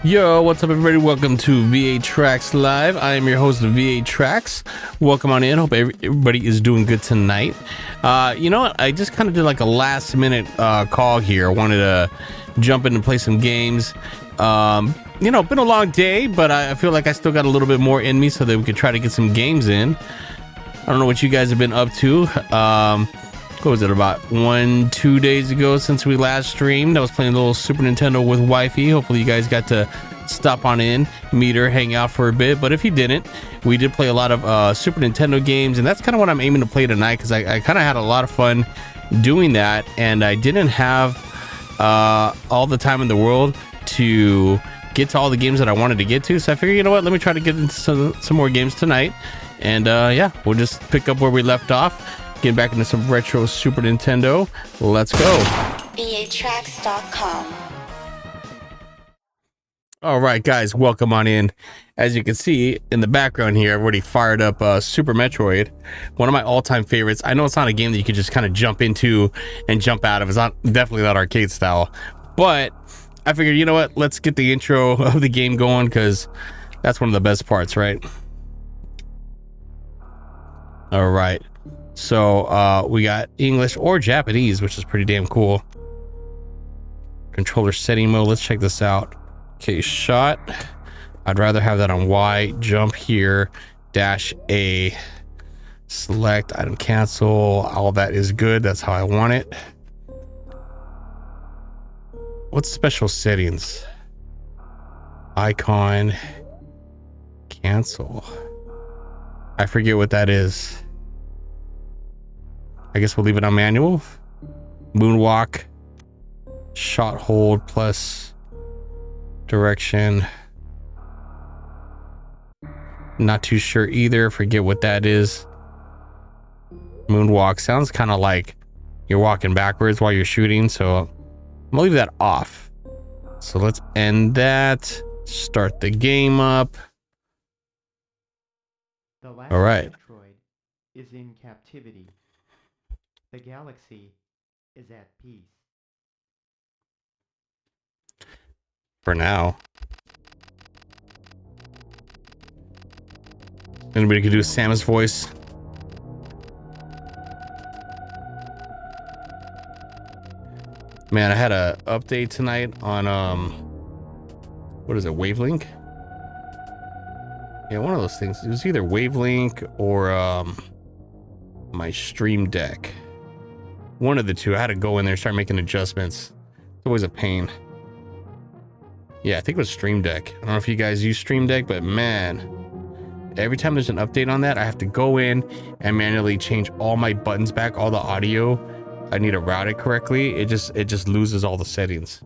Yo, what's up, everybody? Welcome to V8 Tracks Live. I am your host of V8 Tracks. Welcome on in. Hope everybody is doing good tonight. You know what? I just kind of did like a last minute call here. I wanted to jump in and play some games. You know, been a long day, but I feel like I still got a little bit more in me so that we could try to get some games in. I don't know what you guys have been up to. What was it, about 1-2 days ago since we last streamed? I was playing a little Super Nintendo with wifey. Hopefully you guys got to stop on in, meet her, hang out for a bit. But if you didn't, we did play a lot of Super Nintendo games, and that's kind of what I'm aiming to play tonight, because I kind of had a lot of fun doing that, and I didn't have all the time in the world to get to all the games that I wanted to get to. So I figured, you know what, let me try to get into some more games tonight. And yeah, we'll just pick up where we left off. Get back into some retro Super Nintendo. Let's go. V8Tracks.com. All right, guys, welcome on in. As you can see in the background here, I've already fired up Super Metroid, one of my all-time favorites. I know it's not a game that you could just kind of jump into and jump out of. It's not, definitely not arcade style, but I figured, you know what, let's get the intro of the game going, because that's one of the best parts, right? All right. So we got English or Japanese, which is pretty damn cool. Controller setting mode. Let's check this out. Okay, shot. I'd rather have that on Y. Jump here. Dash A. Select. Item cancel. All that is good. That's how I want it. What's special settings? Icon. Cancel. I forget what that is. I guess we'll leave it on manual. Moonwalk. Shot hold plus direction. Not too sure either. Forget what that is. Moonwalk sounds kind of like you're walking backwards while you're shooting, so I'm gonna leave that off. So let's end that. Start the game up. All right. Metroid is in captivity. The galaxy is at peace. For now. Anybody could do Samus voice? Man, I had a update tonight on what is it, Wavelink? Yeah, one of those things. It was either Wavelink or my Stream Deck. One of the two. I had to go in there and start making adjustments. It's always a pain. Yeah, I think it was Stream Deck. I don't know if you guys use Stream Deck, but man, every time there's an update on that, I have to go in and manually change all my buttons back, all the audio. I need to route it correctly. It just loses all the settings.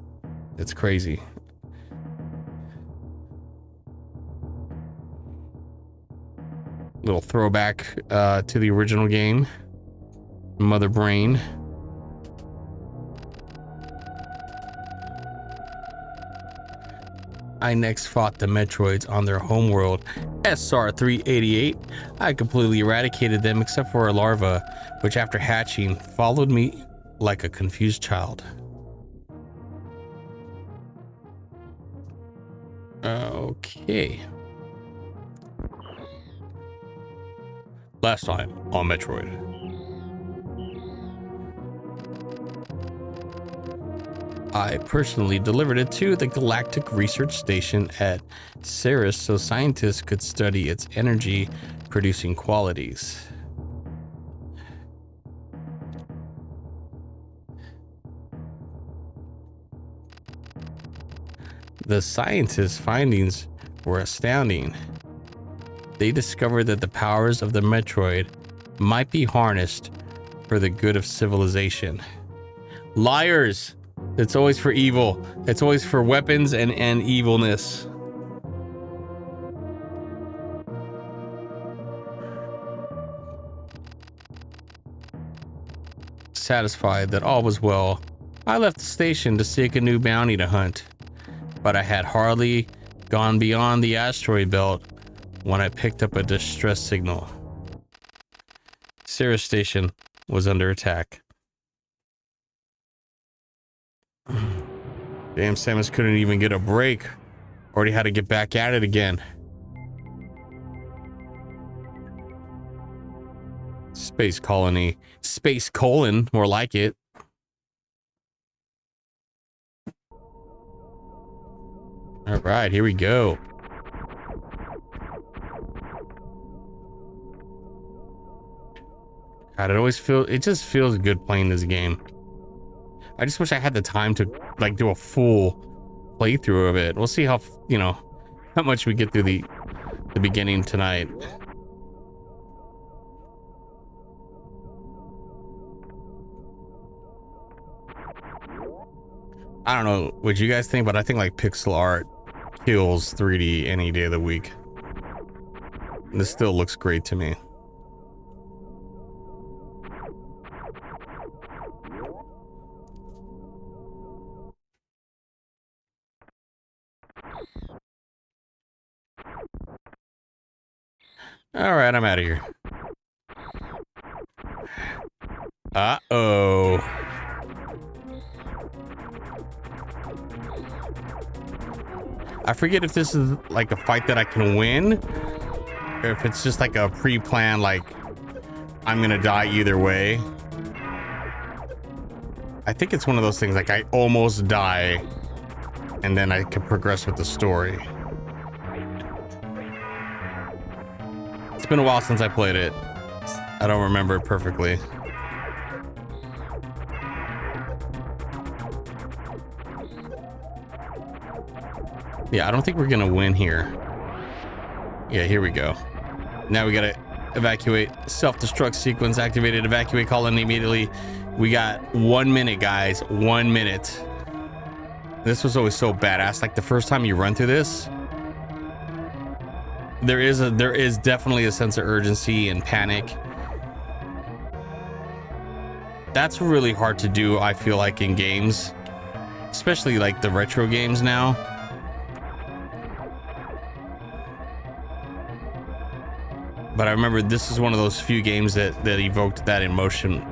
It's crazy. Little throwback to the original game. Mother Brain. I next fought the Metroids on their homeworld, SR-388. I completely eradicated them except for a larva, which after hatching followed me like a confused child. Okay. Last time on Metroid. I personally delivered it to the Galactic Research Station at Ceres so scientists could study its energy producing qualities. The scientists' findings were astounding. They discovered that the powers of the Metroid might be harnessed for the good of civilization. Liars! It's always for evil. It's always for weapons and evilness. Satisfied that all was well, I left the station to seek a new bounty to hunt. But I had hardly gone beyond the asteroid belt when I picked up a distress signal. Ceres Station was under attack. Damn, Samus couldn't even get a break. Already had to get back at it again. Space colony. Space colon, more like it. All right, here we go. God, it just feels good playing this game. I just wish I had the time to like do a full playthrough of it. We'll see how, you know, how much we get through the beginning tonight. I don't know what you guys think, but I think like pixel art kills 3D any day of the week. This still looks great to me. All right, I'm out of here. Uh-oh. I forget if this is like a fight that I can win, or if it's just like a pre-planned, like I'm gonna die either way. I think it's one of those things like I almost die and then I can progress with the story. It's been a while since I played it. I don't remember it perfectly. Yeah, I don't think we're gonna win here. Yeah, here we go. Now we gotta evacuate. Self-destruct sequence activated. Evacuate colony immediately. We got 1 minute, guys. 1 minute. This was always so badass. Like the first time you run through this, there is definitely a sense of urgency and panic. That's really hard to do, I feel like, in games, especially like the retro games now. But I remember this is one of those few games that evoked that emotion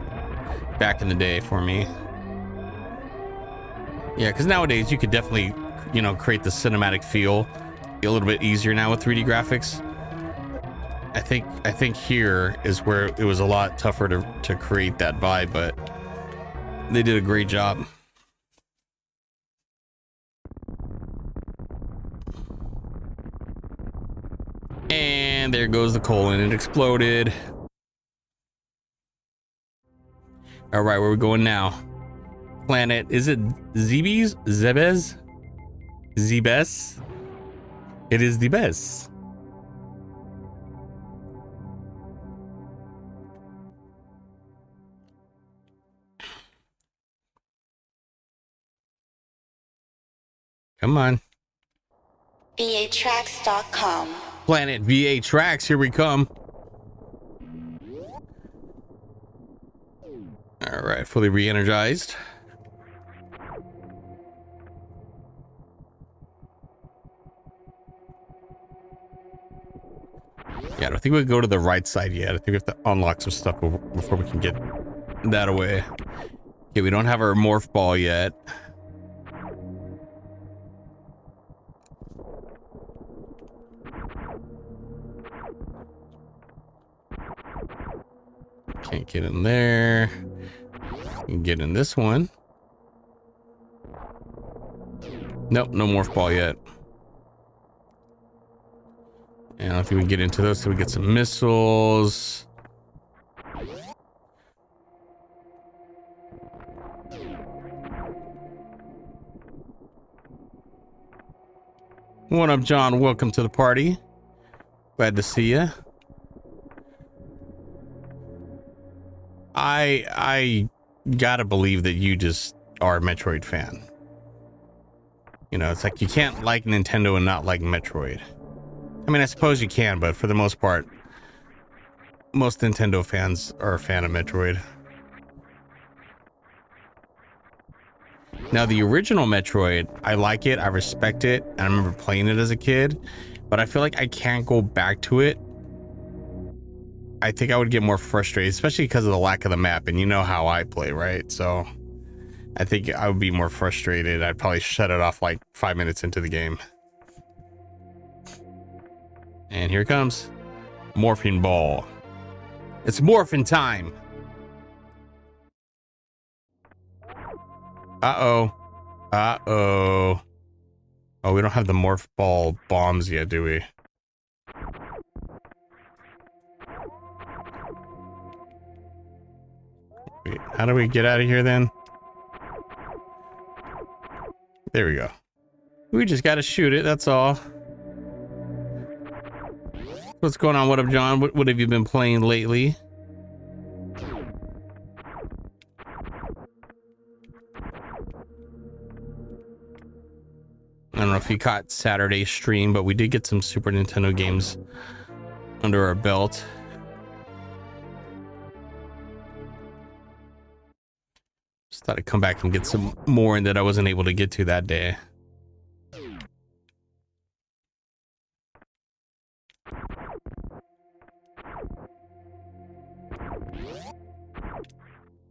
back in the day for me. Yeah, because nowadays you could definitely, you know, create the cinematic feel a little bit easier now with 3D graphics. I think here is where it was a lot tougher to create that vibe, but they did a great job. And there goes the colon. It exploded. All right, where are we going now? Planet, is it Zebes? Zebes? Zebes? It is the best. Come on. VATracks.com. Planet VA Tracks, here we come. All right, fully re-energized. Yeah, I don't think we go to the right side yet. I think we have to unlock some stuff before we can get that away. Okay, we don't have our morph ball yet. Can't get in there. You can get in this one. Nope, no morph ball yet. And I don't think we can get into those, so we get some missiles. What up, John? Welcome to the party. Glad to see you. I gotta believe that you just are a Metroid fan. You know, it's like you can't like Nintendo and not like Metroid. I mean, I suppose you can, but for the most part, most Nintendo fans are a fan of Metroid. Now, the original Metroid, I like it, I respect it, and I remember playing it as a kid, but I feel like I can't go back to it. I think I would get more frustrated, especially because of the lack of the map, and you know how I play, right? So I think I would be more frustrated. I'd probably shut it off like 5 minutes into the game. And here it comes. Morphine ball. It's morphin' time. Uh-oh. Uh-oh. Oh, we don't have the morph ball bombs yet, do we? Wait, how do we get out of here then? There we go. We just gotta shoot it, that's all. What's going on? What up, John? What have you been playing lately? I don't know if you caught Saturday's stream, but we did get some Super Nintendo games under our belt. Just thought I'd come back and get some more in that I wasn't able to get to that day.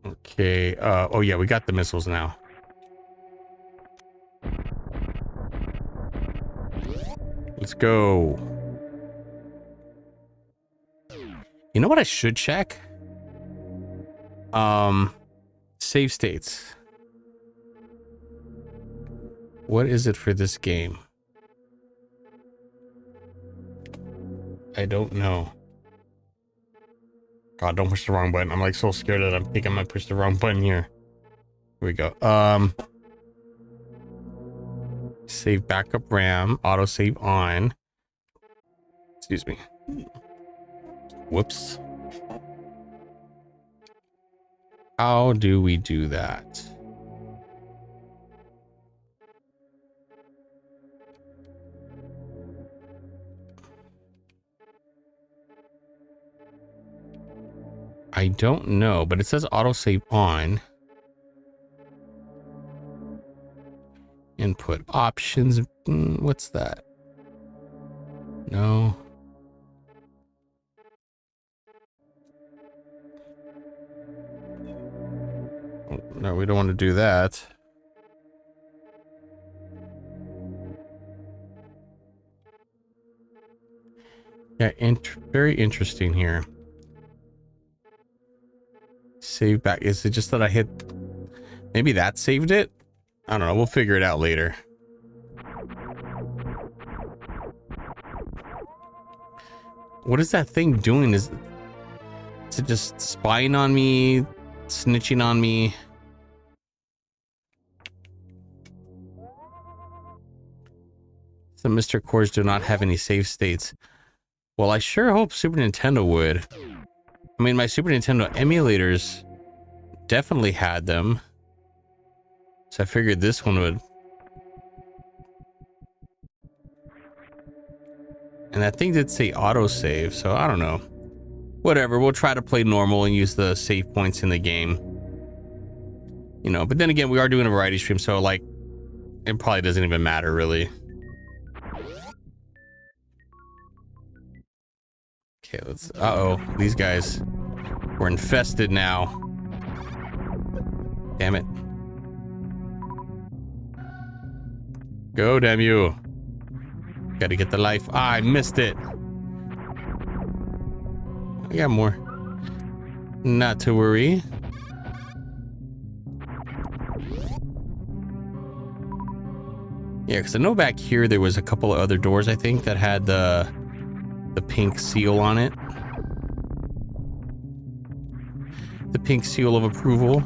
Okay, oh yeah, we got the missiles now. Let's go. You know what I should check? Save states. What is it for this game? I don't know. God, don't push the wrong button. I'm like so scared that I think I might push the wrong button here. Here we go. Save backup RAM, auto save on. Excuse me. Whoops. How do we do that? I don't know, but it says autosave on. Input options. What's that? No. No, we don't want to do that. Yeah, very interesting here. Save back. Is it just that I hit? Maybe that saved it? I don't know. We'll figure it out later. What is that thing doing? Is it just spying on me? Snitching on me? The Mr. Cores do not have any save states. Well, I sure hope Super Nintendo would. I mean, my Super Nintendo emulators definitely had them. So I figured this one would. And that thing did say autosave, so I don't know. Whatever, we'll try to play normal and use the save points in the game. You know, but then again, we are doing a variety stream, so like, it probably doesn't even matter, really. Okay, let's, uh-oh, these guys, we're infested now. Damn it. Go, damn you. Gotta get the life. Ah, I missed it. I got more. Not to worry. Yeah, because I know back here there was a couple of other doors, I think, that had the pink seal on it. The pink seal of approval.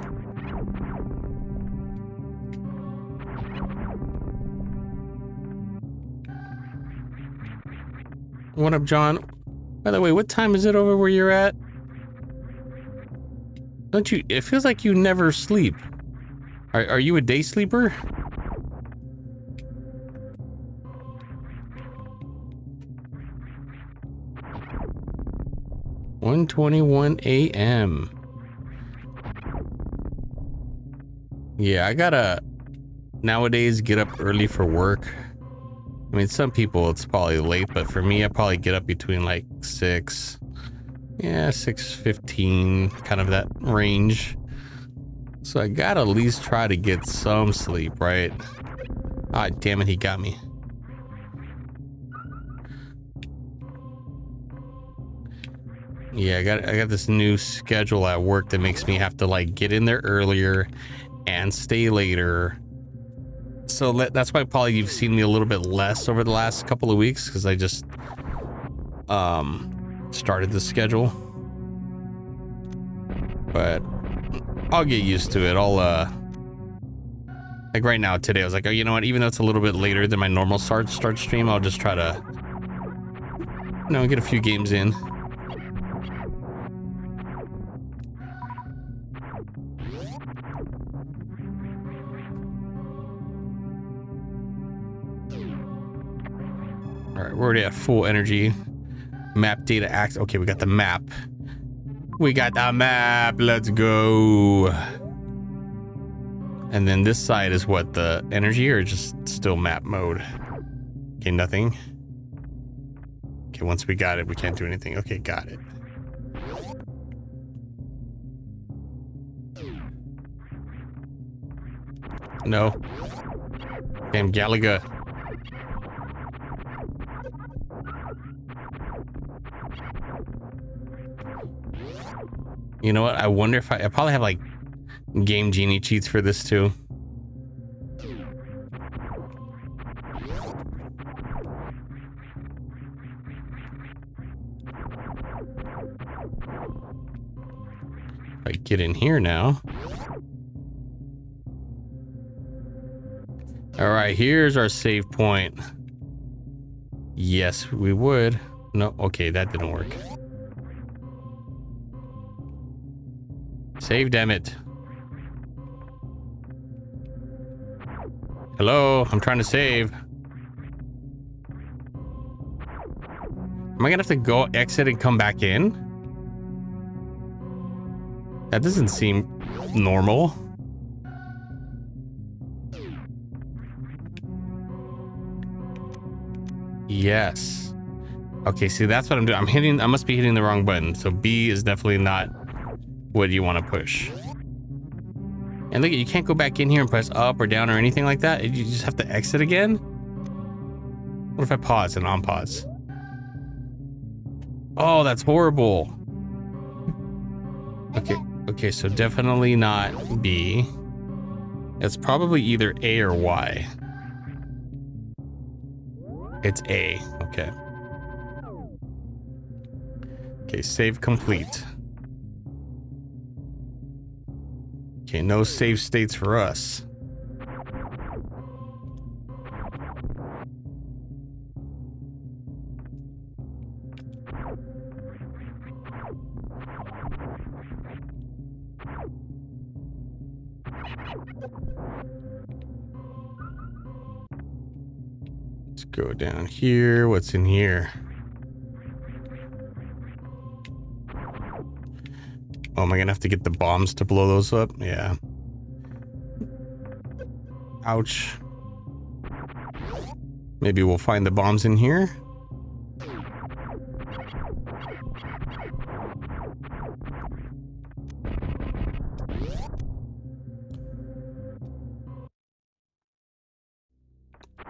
What up, John? By the way, what time is it over where you're at? Don't you... It feels like you never sleep. Are you a day sleeper? (1:21 a.m.) Yeah, I gotta nowadays get up early for work. I mean, some people it's probably late, but for me, I probably get up between like 6, yeah, 6:15, kind of that range. So I gotta at least try to get some sleep, right? Ah, damn it, he got me. Yeah, I got this new schedule at work that makes me have to like get in there earlier and stay later. So that's why probably you've seen me a little bit less over the last couple of weeks, because I just started the schedule. But I'll get used to it. I'll like right now today I was like, oh, you know what, even though it's a little bit later than my normal start stream, I'll just try to, you know, get a few games in. All right, we're already at full energy. Map data access. Okay, we got the map. We got the map. Let's go. And then this side is what, the energy, or just still map mode? Okay, nothing. Okay, once we got it, we can't do anything. Okay, got it. No. Damn Galaga. You know what? I wonder if I probably have like Game Genie cheats for this too. If I get in here now. All right, here's our save point. Yes, we would. No, okay, that didn't work. Save, damn it. Hello, I'm trying to save. Am I gonna have to go exit and come back in? That doesn't seem normal. Yes. Okay, see, that's what I'm doing. I must be hitting the wrong button. So B is definitely not what you want to push. And look, you can't go back in here and press up or down or anything like that. You just have to exit again. What if I pause and unpause? Oh, that's horrible. Okay, so definitely not B. It's probably either A or Y. It's A. Okay. Okay, save complete. Okay, no save states for us. Let's go down here. What's in here? Oh, am I gonna have to get the bombs to blow those up? Yeah. Ouch. Maybe we'll find the bombs in here.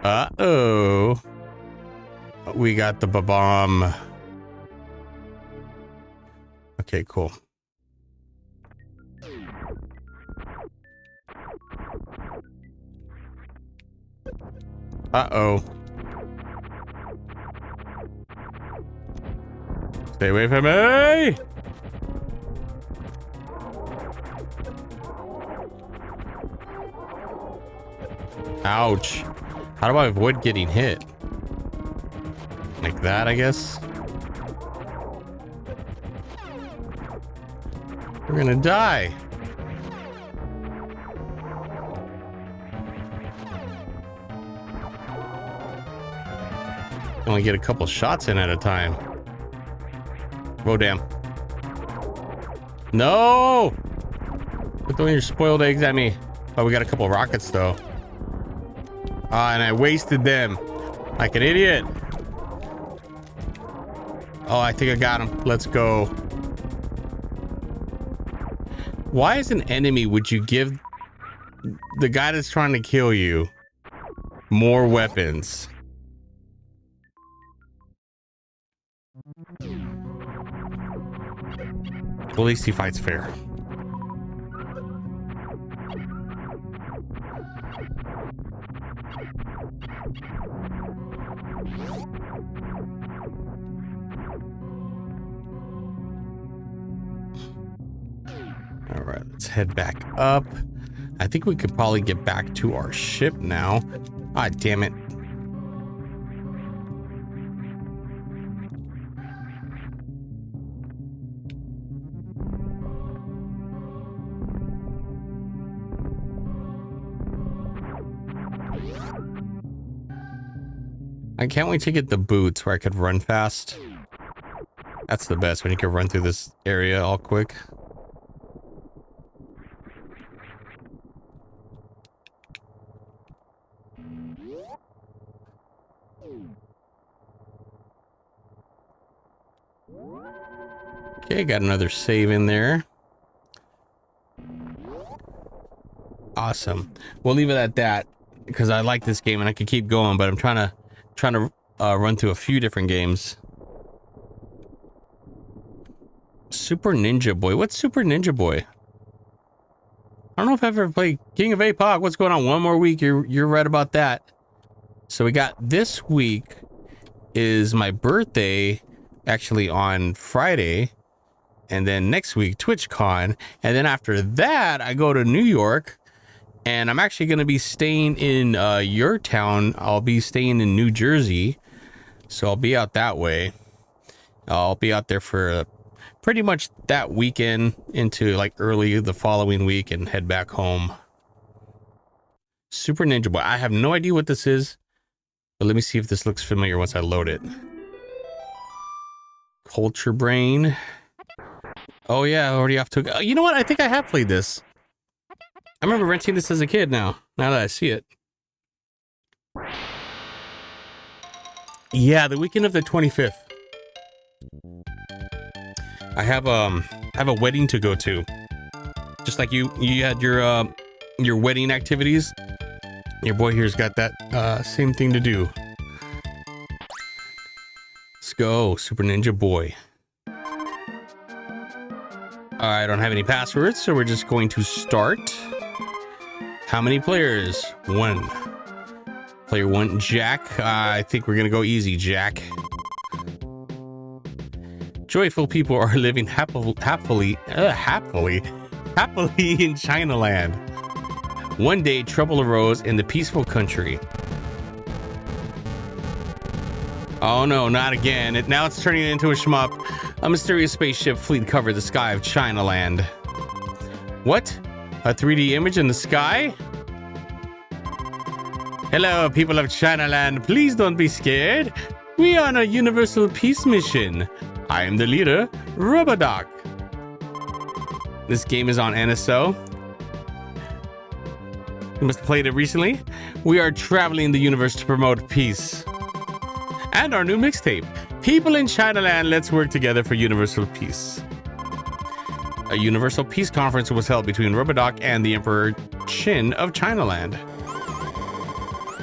Uh-oh. We got the bomb. Okay, cool. Uh-oh. Stay away from me! Ouch. How do I avoid getting hit? Like that, I guess? We're gonna die. Only get a couple shots in at a time. Oh, damn. No! Quit throwing your spoiled eggs at me. Oh, we got a couple rockets, though. Ah, and I wasted them. Like an idiot. Oh, I think I got him. Let's go. Why, as an enemy, would you give the guy that's trying to kill you more weapons? Well, at least he fights fair. All right, let's head back up. I think we could probably get back to our ship now. Ah, damn it. I can't wait to get the boots where I could run fast. That's the best, when you can run through this area all quick. Okay, got another save in there. Awesome. We'll leave it at that because I like this game and I could keep going, but I'm trying to run through a few different games. Super Ninja Boy. What's Super Ninja Boy? I don't know if I've ever played King of APOC. What's going on? One more week. You're right about that. So we got this week is my birthday, actually on Friday, and then next week TwitchCon, and then after that I go to New York, and I'm actually going to be staying in your town. I'll be staying in New Jersey, so I'll be out that way. I'll be out there for pretty much that weekend into like early the following week and head back home. Super Ninja Boy. I have no idea what this is, but let me see if this looks familiar once I load it. Culture Brain. Oh yeah, already off to. You know what? I think I have played this. I remember renting this as a kid. Now that I see it. Yeah, the weekend of the 25th. I have a wedding to go to. Just like you had your wedding activities. Your boy here's got that same thing to do. Let's go, Super Ninja Boy. I don't have any passwords, so we're just going to start. How many players? 1. Player 1, Jack. I think we're gonna go easy, Jack. Joyful people are living happily in Chinaland. One day, trouble arose in the peaceful country. Oh no, not again. Now it's turning into a shmup. A mysterious spaceship fleet covered the sky of Chinaland. What? A 3D image in the sky? Hello, people of Chinaland. Please don't be scared. We are on a universal peace mission. I am the leader, Robodoc. This game is on NSO. You must have played it recently. We are traveling the universe to promote peace. And our new mixtape, People in Chinaland, Let's Work Together for Universal Peace. A Universal Peace Conference was held between Robodoc and the Emperor Qin of Chinaland.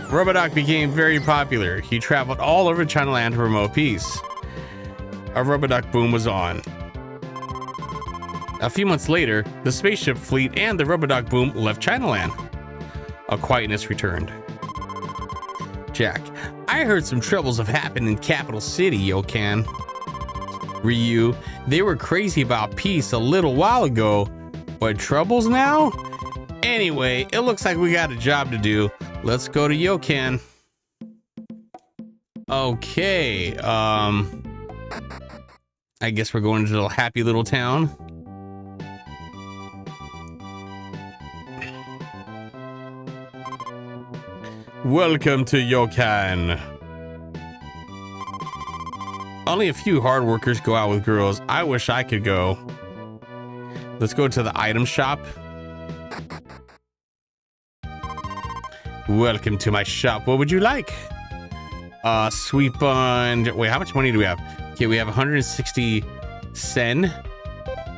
Robodoc became very popular. He traveled all over Chinaland to promote peace. A Robodoc boom was on. A few months later, the spaceship fleet and the Robodoc boom left Chinaland. A quietness returned. Jack, I heard some troubles have happened in Capital City, Yokan. Ryu, they were crazy about peace a little while ago, but troubles now? Anyway, it looks like we got a job to do. Let's go to Yokan. Okay, I guess we're going to the happy little town. Welcome to Yokan. Only a few hard workers go out with girls. I wish I could go. Let's go to the item shop. Welcome to my shop. What would you like? Sweet bun. Wait, how much money do we have? Okay, we have 160 sen.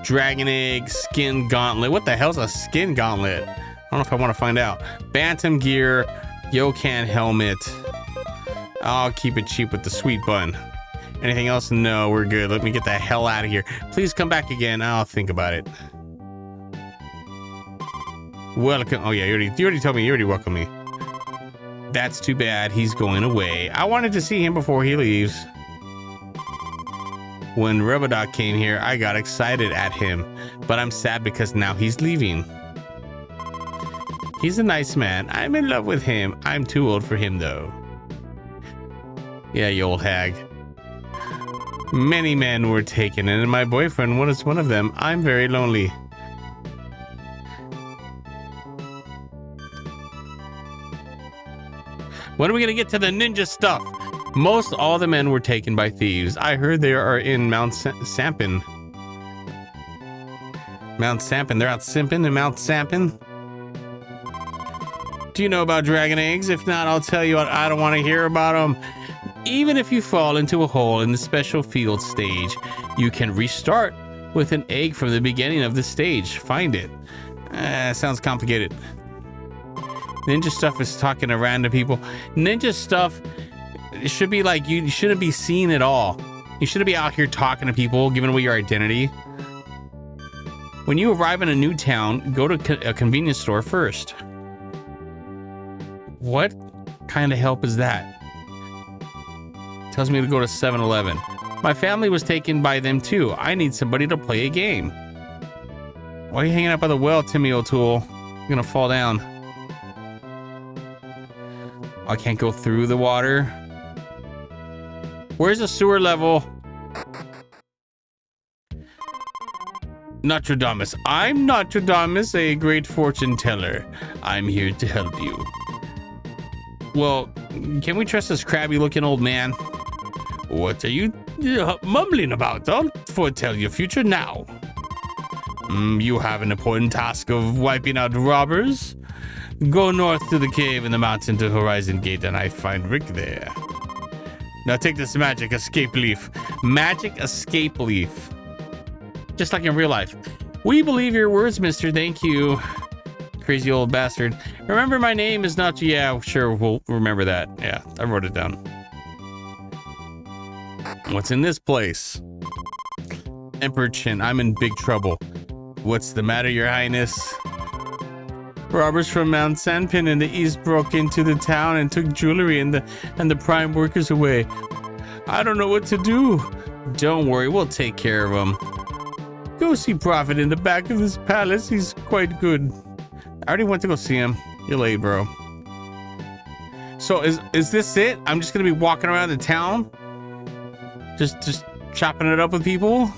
Dragon egg, skin gauntlet. What the hell's a skin gauntlet? I don't know if I want to find out. Bantam gear, Yokan helmet. I'll keep it cheap with the sweet bun. Anything else? No, we're good. Let me get the hell out of here. Please come back again. I'll think about it. Welcome. Oh yeah, you already told me. You already welcomed me. That's too bad. He's going away. I wanted to see him before he leaves. When Rubberdoc came here, I got excited at him, but I'm sad because now he's leaving. He's a nice man. I'm in love with him. I'm too old for him though. Yeah, you old hag. Many men were taken, and my boyfriend was one of them. I'm very lonely. When are we gonna get to the ninja stuff? Most all the men were taken by thieves. I heard they are in Mount Sampin. Mount Sampin. They're out simping in Mount Sampin. Do you know about dragon eggs? If not, I'll tell you. I don't want to hear about them. Even if you fall into a hole in the special field stage, you can restart with an egg from the beginning of the stage. Find it. Sounds complicated. Ninja stuff is talking to random people. Ninja stuff, it should be like, you shouldn't be seen at all. You shouldn't be out here talking to people, giving away your identity. When you arrive in a new town, go to a convenience store first. What kind of help is that? Tells me to go to 7-Eleven. My family was taken by them too. I need somebody to play a game. Why are you hanging out by the well, Timmy O'Toole? You're gonna fall down. I can't go through the water. Where's the sewer level? Nostradamus. I'm Nostradamus, a great fortune teller. I'm here to help you. Well, can we trust this crabby looking old man? What are you mumbling about? I'll foretell your future now. You have an important task of wiping out robbers. Go north to the cave in the mountain to Horizon Gate and I find Rick there. Now take this magic escape leaf. Magic escape leaf. Just like in real life. We believe your words, mister. Thank you. Crazy old bastard. Remember my name is not... Yeah, sure, we'll remember that. Yeah, I wrote it down. What's in this place? Emperor Chin, I'm in big trouble. What's the matter, your highness? Robbers from Mount Sandpin in the east broke into the town and took jewelry and the prime workers away. I don't know what to do. Don't worry, we'll take care of them. Go see Prophet in the back of this palace. He's quite good. I already went to go see him. You're late, bro. So is this it? I'm just gonna be walking around the town? Just chopping it up with people?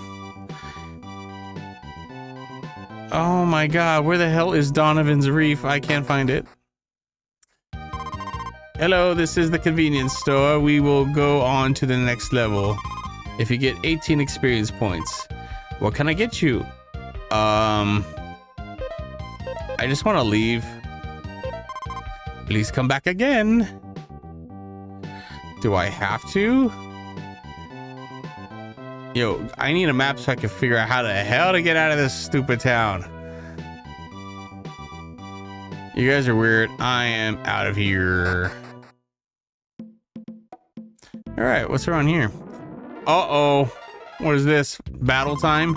Oh my god, where the hell is Donovan's Reef? I can't find it. Hello, this is the convenience store. We will go on to the next level. If you get 18 experience points. What can I get you? I just want to leave. Please come back again. Do I have to? Yo, I need a map so I can figure out how the hell to get out of this stupid town. You guys are weird. I am out of here. All right, what's around here? Uh-oh. What is this? Battle time?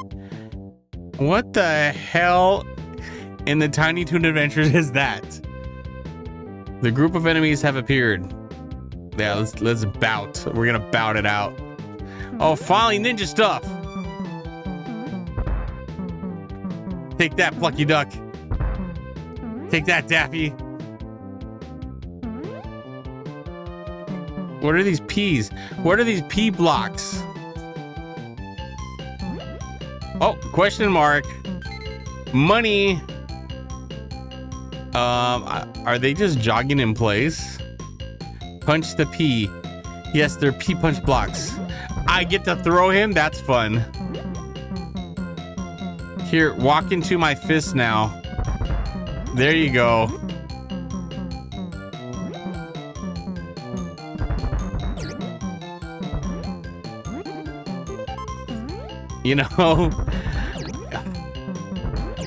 What the hell in the Tiny Toon Adventures is that? The group of enemies have appeared. Yeah, let's bout. We're gonna bout it out. Oh, finally, ninja stuff. Take that, Plucky Duck. Take that, Daffy. What are these P's? What are these P blocks? Oh, question mark. Money. Are they just jogging in place? Punch the P. Yes, they're P punch blocks. I get to throw him? That's fun. Here, walk into my fist now. There you go. You know,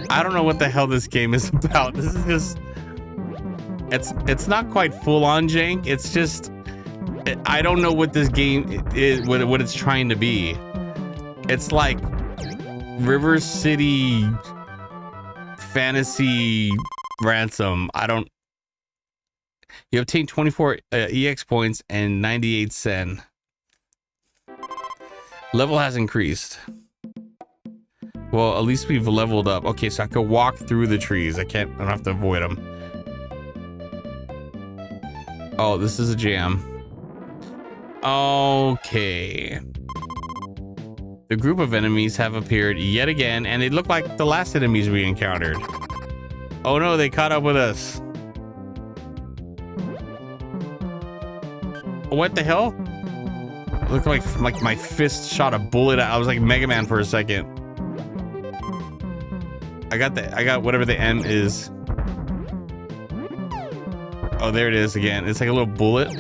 I don't know what the hell this game is about. This is just, it's not quite full on jank. It's just, I don't know what this game is, what it's trying to be. It's like River City Fantasy Ransom. You obtain 24 EX points and 98 Sen. Level has increased. Well, at least we've leveled up. Okay, so I can walk through the trees. I don't have to avoid them. Oh, this is a jam. Okay. The group of enemies have appeared yet again, and they look like the last enemies we encountered. Oh no, they caught up with us. What the hell? It looked like my fist shot a bullet. I was like Mega Man for a second. I got whatever the M is. Oh, there it is again. It's like a little bullet.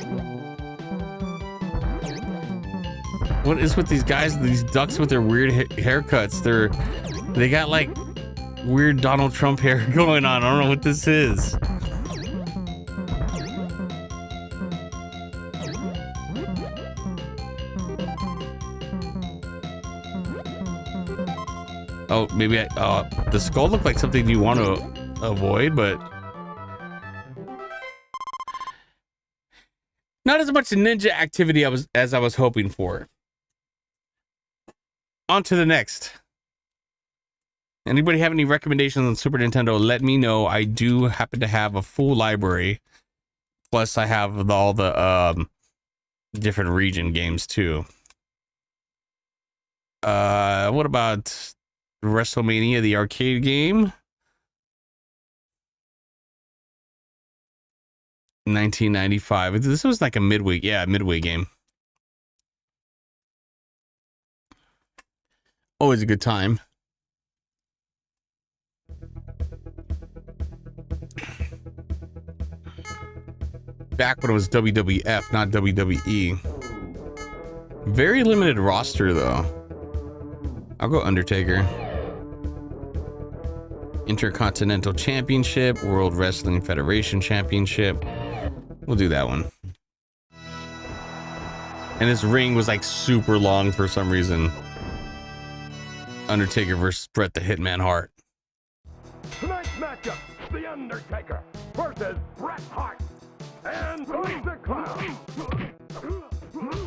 What is with these guys, these ducks with their weird haircuts? They got like weird Donald Trump hair going on. I don't know what this is. Oh, maybe the skull looked like something you want to avoid, but not as much ninja activity as I was hoping for. On to the next. Anybody have any recommendations on Super Nintendo? Let me know. I do happen to have a full library. Plus, I have all the different region games too. What about WrestleMania, the arcade game? 1995. This was like a midway game. Always a good time. Back when it was WWF, not WWE. Very limited roster though. I'll go Undertaker. Intercontinental Championship, World Wrestling Federation Championship. We'll do that one. And this ring was like super long for some reason. Undertaker versus Bret the Hitman Hart. Tonight's matchup, The Undertaker versus Bret Hart and the Clown.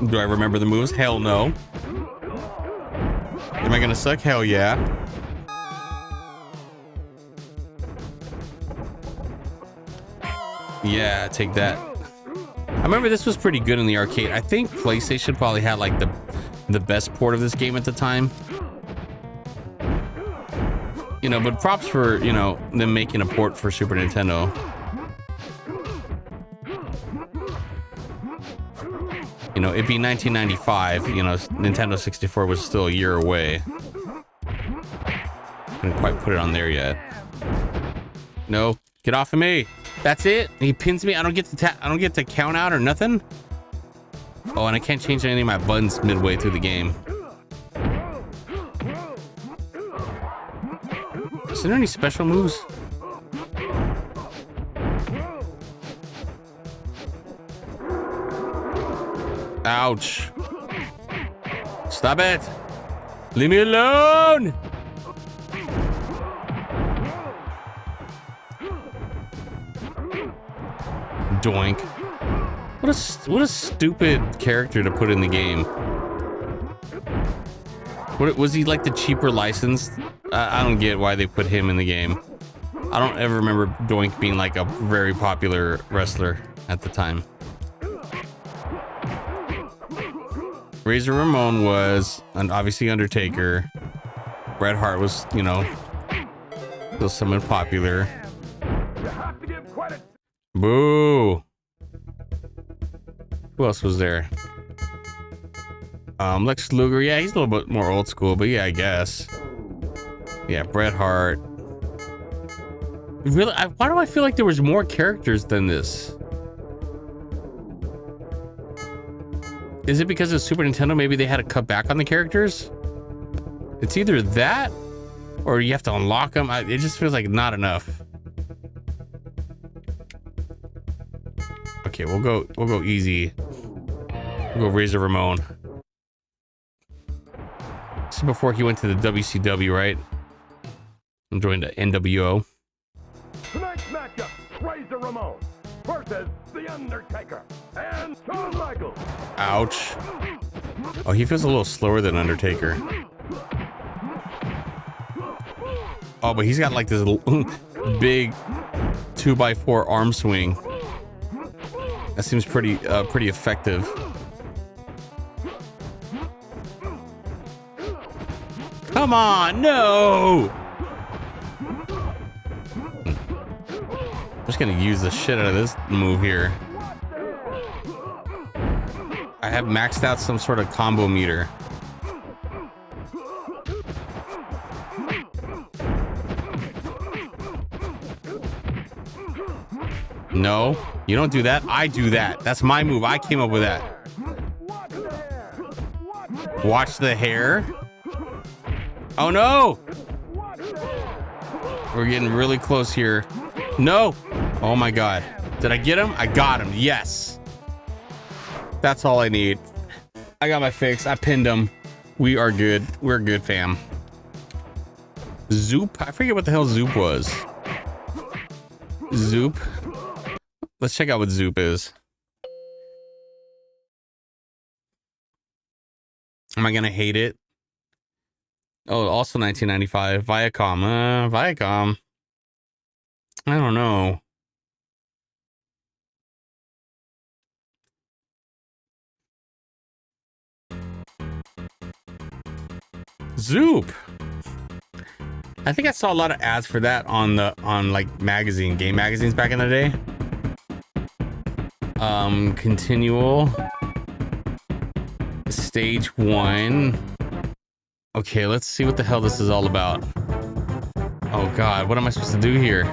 Do I remember the moves? Hell no. Am I gonna suck? Hell yeah. Yeah, take that. I remember this was pretty good in the arcade. I think PlayStation probably had like the best port of this game at the time. You know, but props for, you know, them making a port for Super Nintendo. You know, it'd be 1995, you know, Nintendo 64 was still a year away. Couldn't quite put it on there yet. No, get off of me. That's it. He pins me. I don't get to count out or nothing. Oh, and I can't change any of my buttons midway through the game. Is there any special moves? Ouch. Stop it. Leave me alone. Doink. What a stupid character to put in the game. What was he, like the cheaper licensed? I don't get why they put him in the game. I don't ever remember Doink being like a very popular wrestler at the time. Razor Ramon was, and obviously Undertaker. Bret Hart was, you know, still somewhat popular. Boo. Who else was there? Lex Luger. Yeah, he's a little bit more old school, but yeah, I guess. Yeah, Bret Hart. Really? Why do I feel like there was more characters than this? Is it because of Super Nintendo? Maybe they had to cut back on the characters? It's either that or you have to unlock them. It just feels like not enough. Okay, we'll go easy. We'll go Razor Ramon. This is before he went to the WCW, right? And joined the NWO. Tonight's matchup, Razor Ramon versus The Undertaker and Shawn Michaels. Ouch. Oh, he feels a little slower than Undertaker. Oh, but he's got like this big 2x4 arm swing. That seems pretty effective. Come on, no! I'm just gonna use the shit out of this move here. I have maxed out some sort of combo meter. No, you don't do that. I do that. That's my move. I came up with that. Watch the hair. Oh no! We're getting really close here. No! Oh my god. Did I get him? I got him. Yes. That's all I need. I got my fix. I pinned him. We are good. We're good, fam. Zoop? I forget what the hell Zoop was. Zoop? Let's check out what Zoop is. Am I gonna hate it? Oh, also 1995. Viacom. Viacom. I don't know. Zoop. I think I saw a lot of ads for that on like game magazines back in the day. Continual. Stage 1. Okay, let's see what the hell this is all about. Oh god, what am I supposed to do here?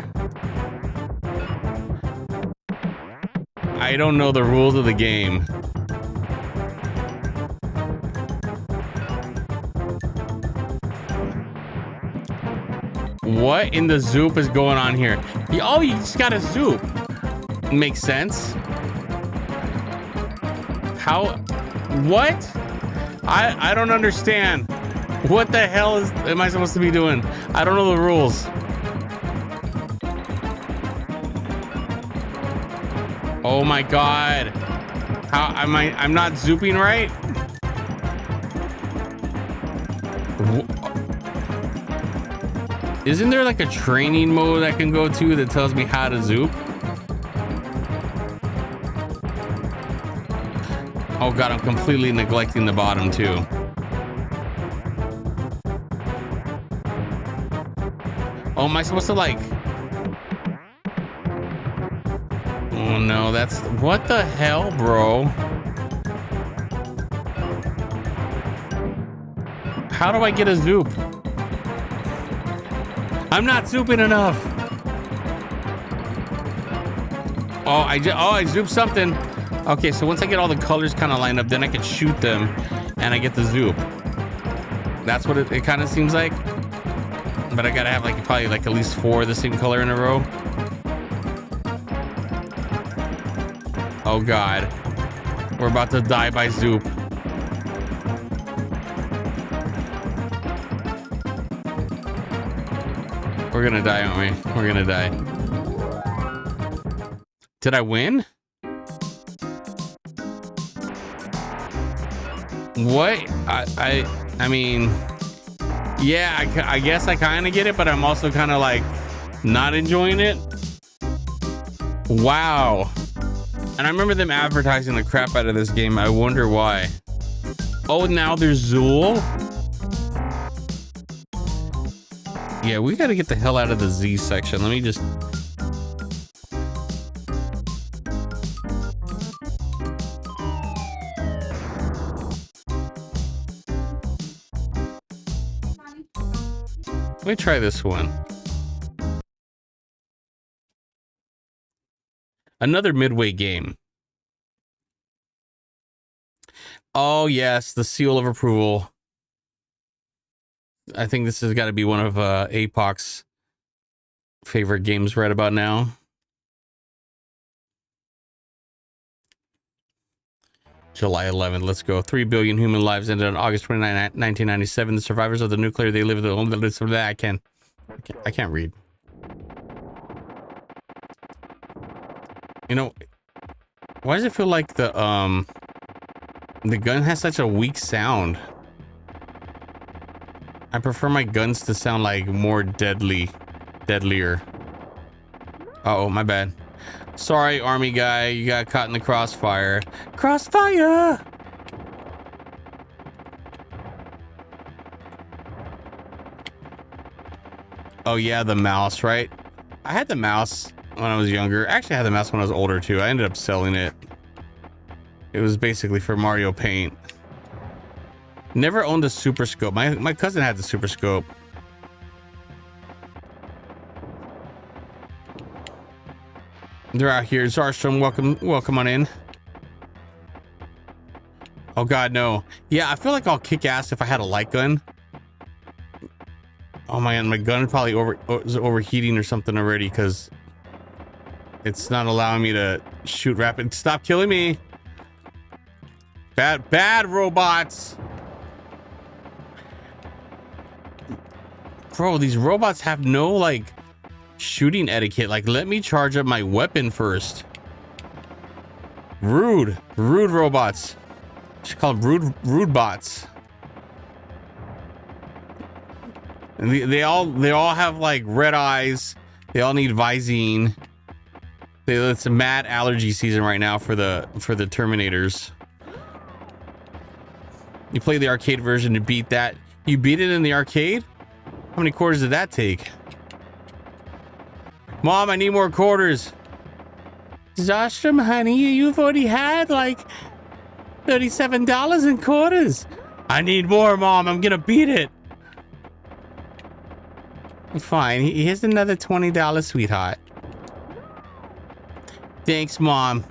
I don't know the rules of the game. What in the Zoop is going on here? Oh, you just got a Zoop. Makes sense. How? What? I don't understand. What the hell am I supposed to be doing? I don't know the rules. Oh my god. How am I'm not zooping right? Isn't there like a training mode I can go to that tells me how to zoop? Oh god, I'm completely neglecting the bottom too. Oh, am I supposed to like... Oh no, that's... What the hell, bro? How do I get a zoop? I'm not zooping enough. Oh, I zooped something. Okay, so once I get all the colors kind of lined up, then I can shoot them and I get the zoop. That's what it kind of seems like. But I gotta have like probably like at least 4 of the same color in a row. Oh god. We're about to die by zoop. We're gonna die, aren't we? We're gonna die. Did I win? What? I mean, yeah, I guess I kind of get it, but I'm also kind of like not enjoying it. Wow. And I remember them advertising the crap out of this game. I wonder why. Oh, now there's Zool. Yeah, we got to get the hell out of the Z section. Let me just... Let me try this one. Another Midway game. Oh, yes, the seal of approval. I think this has got to be one of APOC's favorite games right about now. July 11th. Let's go. 3 billion human lives ended on August 29, 1997. The survivors of the nuclear, they live the I can't read. You know, why does it feel like the gun has such a weak sound? I prefer my guns to sound like more deadlier. Uh-oh, my bad. Sorry, army guy, you got caught in the crossfire. Crossfire! Oh yeah, the mouse, right? I had the mouse when I was younger. Actually, I had the mouse when I was older too. I ended up selling it. It was basically for Mario Paint. Never owned a Super Scope. My cousin had the Super Scope. They're out here. Zarstrom, welcome on in. Oh god, no. Yeah, I feel like I'll kick ass if I had a light gun. Oh man, my gun probably is overheating or something already because it's not allowing me to shoot rapid. Stop killing me. Bad robots. Bro, these robots have no like shooting etiquette. Like, let me charge up my weapon first. Rude robots. It's called rude bots. And they all have like red eyes. They all need Visine. It's a mad allergy season right now for the Terminators. You play the arcade version to beat that. You beat it in the arcade? How many quarters did that take? Mom, I need more quarters. Zostrom, honey, you've already had like $37 in quarters. I need more, Mom. I'm gonna beat it. Fine. Here's another $20, sweetheart. Thanks, Mom.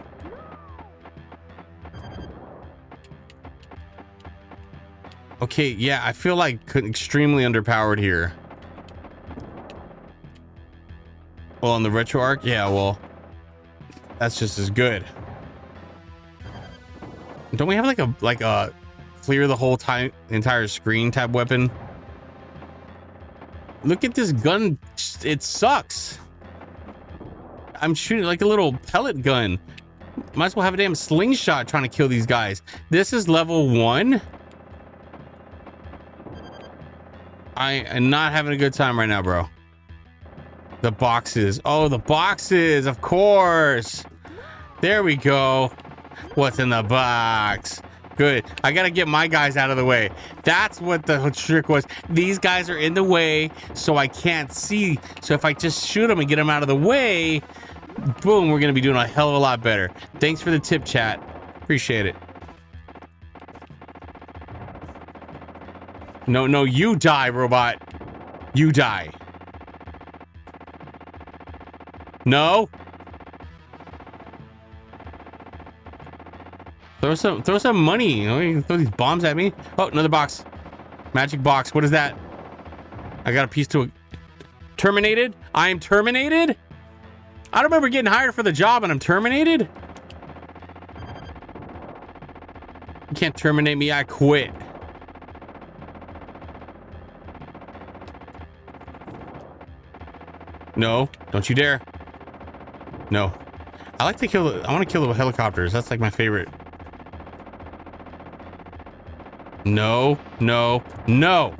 Okay, yeah, I feel like extremely underpowered here. Well, on the retro arc, yeah, well, that's just as good. Don't we have like a clear the whole entire screen type weapon? Look at this gun. It sucks. I'm shooting like a little pellet gun. Might as well have a damn slingshot trying to kill these guys. This is level 1. I am not having a good time right now, bro. The boxes. Oh, the boxes, of course. There we go. What's in the box? Good. I gotta get my guys out of the way. That's what the trick was. These guys are in the way, so I can't see. So if I just shoot them and get them out of the way, boom, we're gonna be doing a hell of a lot better. Thanks for the tip, chat. Appreciate it. No, you die, robot. You die. No. Throw some money. You know, you can throw these bombs at me. Oh, another box. Magic box. What is that? I got a piece to terminated. I am terminated. I don't remember getting hired for the job and I'm terminated. You can't terminate me. I quit. No, don't you dare. No. I like to kill. I want to kill the helicopters. That's like my favorite. No, no, no.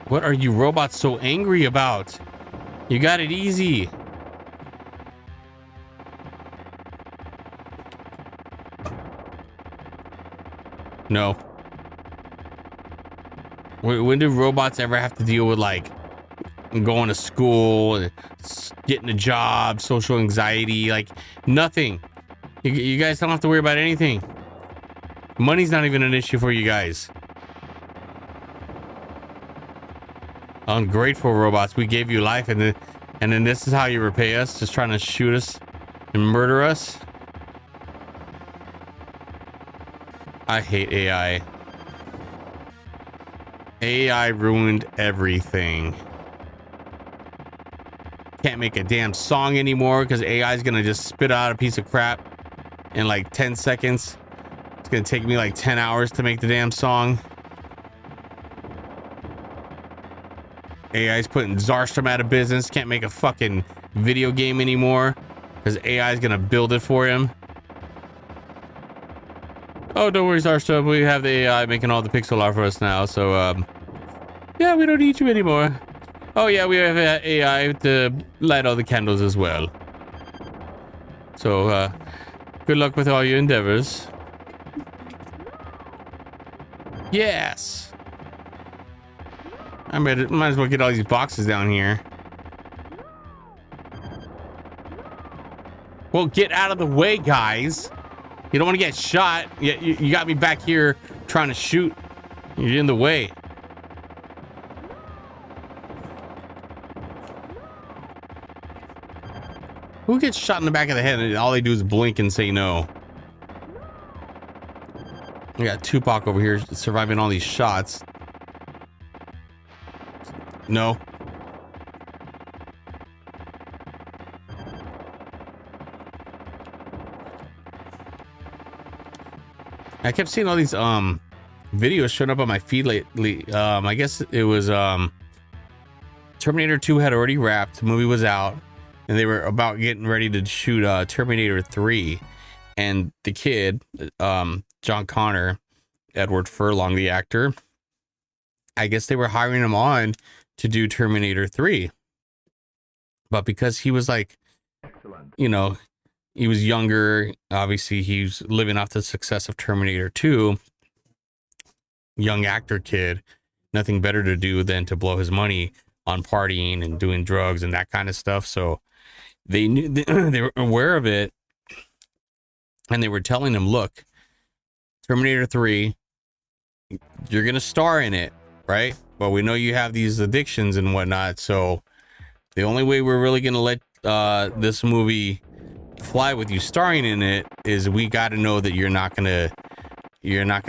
What are you robots so angry about? You got it easy. No. When do robots ever have to deal with like going to school, getting a job, social anxiety? Like nothing. You guys don't have to worry about anything. Money's not even an issue for you guys. Ungrateful robots. We gave you life, and then this is how you repay us, just trying to shoot us and murder us. I hate AI. AI ruined everything. Can't make a damn song anymore because AI is gonna just spit out a piece of crap in like 10 seconds. It's gonna take me like 10 hours to make the damn song. AI's putting Zardstrom out of business. Can't make a fucking video game anymore because AI is gonna build it for him. Oh, don't worry, Zardstrom. We have the AI making all the pixel art for us now. So, yeah, we don't need you anymore. Oh, yeah, we have AI to light all the candles as well. So, good luck with all your endeavors. Yes. I might as well get all these boxes down here. Well, get out of the way, guys. You don't want to get shot. You got me back here trying to shoot. You're in the way. Who gets shot in the back of the head and all they do is blink and say no? We got Tupac over here surviving all these shots. No. I kept seeing all these videos showing up on my feed lately. I guess it was Terminator 2 had already wrapped, the movie was out, and they were about getting ready to shoot Terminator 3. And the kid, John Connor, Edward Furlong, the actor, I guess they were hiring him on to do Terminator 3. But because he was like, you know, he was younger, obviously he was living off the success of Terminator 2, young actor kid, nothing better to do than to blow his money on partying and doing drugs and that kind of stuff. So they knew, they were aware of it, and they were telling him, look, Terminator 3, you're going to star in it, right? But we know you have these addictions and whatnot. So the only way we're really going to let this movie fly with you starring in it is we got to know that you're not going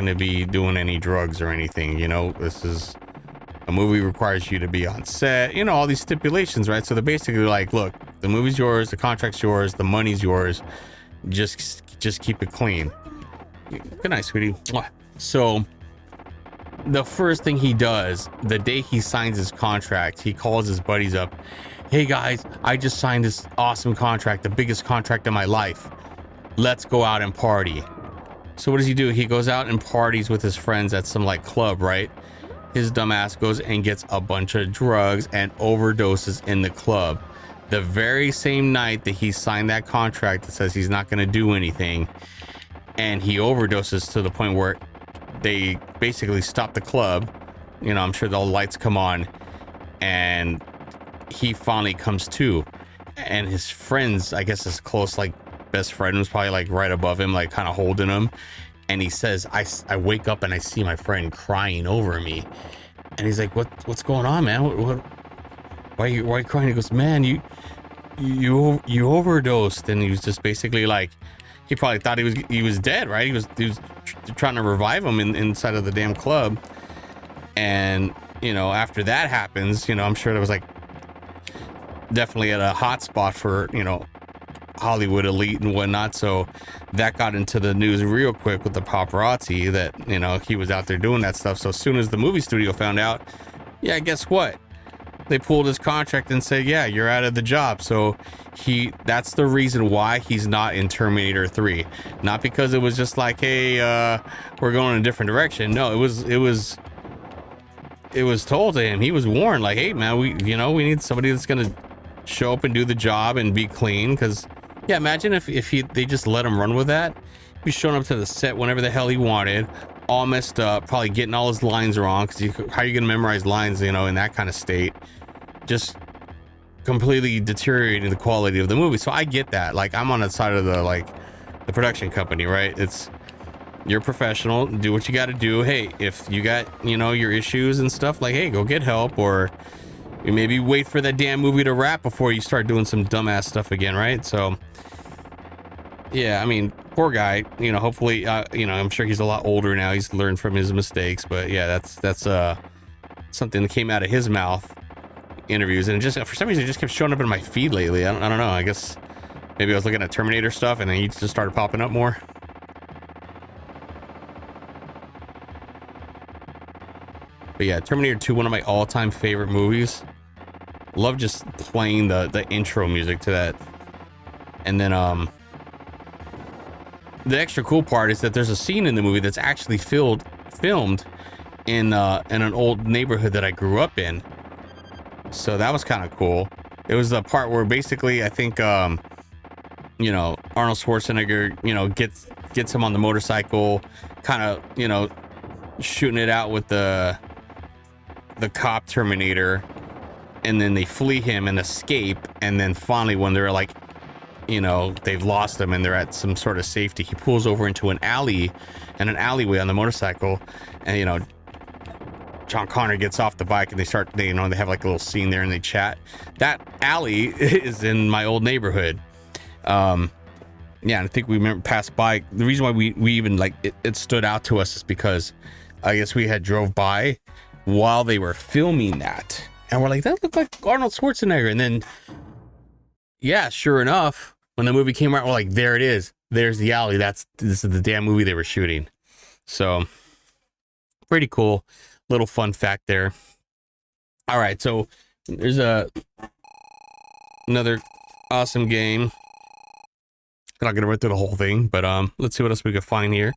to be doing any drugs or anything. You know, this is a movie, requires you to be on set, you know, all these stipulations, right? So they're basically like, look, the movie's yours, the contract's yours, the money's yours, just keep it clean. Good night, sweetie. So the first thing he does the day he signs his contract, he calls his buddies up. Hey guys, I just signed this awesome contract, the biggest contract of my life. Let's go out and party. So what does he do? He goes out and parties with his friends at some like club, right? His dumbass goes and gets a bunch of drugs and overdoses in the club. The very same night that he signed that contract that says he's not going to do anything, and he overdoses to the point where they basically stop the club. You know, I'm sure the lights come on, and he finally comes to, and his friends, I guess his close like best friend was probably like right above him, like kind of holding him, and he says, I wake up and I see my friend crying over me, and he's like, what's going on, man? Why are you crying? He goes, man, you overdosed. And he was just basically like, he probably thought he was dead, right? He was trying to revive him inside of the damn club. And you know, after that happens, you know, I'm sure there was like definitely at a hot spot for, you know, Hollywood elite and whatnot. So that got into the news real quick with the paparazzi that, you know, he was out there doing that stuff. So as soon as the movie studio found out, yeah, guess what? They pulled his contract and said, yeah, you're out of the job. So that's the reason why he's not in Terminator 3. Not because it was just like, hey, we're going in a different direction. No, it was told to him. He was warned, like, hey man, we need somebody that's gonna show up and do the job and be clean. Because yeah, imagine if they just let him run with that. He'd be showing up to the set whenever the hell he wanted, all messed up, probably getting all his lines wrong, because how are you gonna memorize lines, you know, in that kind of state? Just completely deteriorating the quality of the movie. So I get that. Like, I'm on the side of the production company, right? You're professional, do what you got to do. Hey, if you got, you know, your issues and stuff, like, hey, go get help, or you maybe wait for that damn movie to wrap before you start doing some dumbass stuff again, right? So yeah, I mean, poor guy, you know, hopefully, you know, I'm sure he's a lot older now, he's learned from his mistakes. But yeah, that's something that came out of his mouth. interviews, and it just for some reason it just kept showing up in my feed lately. I don't know. I guess maybe I was looking at Terminator stuff, and then he just started popping up more. But yeah, Terminator 2, one of my all-time favorite movies. Love just playing the intro music to that. And then the extra cool part is that there's a scene in the movie that's actually filmed in an old neighborhood that I grew up in. So that was kind of cool. It was the part where basically I think you know, Arnold Schwarzenegger, you know, gets him on the motorcycle, kind of, you know, shooting it out with the cop Terminator, and then they flee him and escape, and then finally when they're like, you know, they've lost him and they're at some sort of safety, he pulls over into an alleyway on the motorcycle, and you know, John Connor gets off the bike and they you know, they have like a little scene there and they chat. That alley is in my old neighborhood. Yeah, I think we passed by. The reason why we even like it stood out to us is because I guess we had drove by while they were filming that, and we're like, that looked like Arnold Schwarzenegger. And then yeah, sure enough, when the movie came out, we're like, there it is, there's the alley, this is the damn movie they were shooting. So pretty cool little fun fact there. All right, so there's another awesome game. I'm not gonna run through the whole thing, but let's see what else we can find here.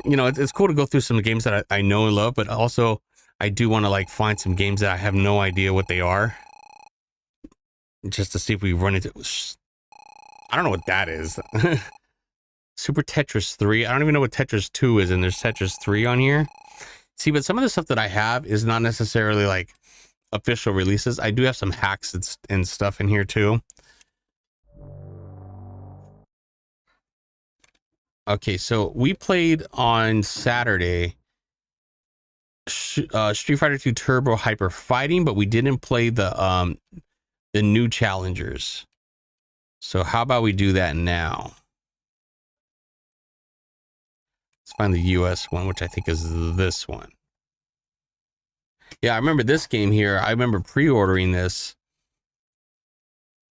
You know, it's cool to go through some games that I know and love, but also I do want to like find some games that I have no idea what they are, just to see if we run into. I don't know what that is. Super Tetris 3. I don't even know what Tetris 2 is, and there's Tetris 3 on here. See, but some of the stuff that I have is not necessarily like official releases. I do have some hacks and stuff in here too. Okay, so we played on Saturday Street Fighter 2 Turbo Hyper Fighting, but we didn't play the new challengers. So how about we do that now? Let's find the US one, which I think is this one. Yeah, I remember this game here. I remember pre-ordering this.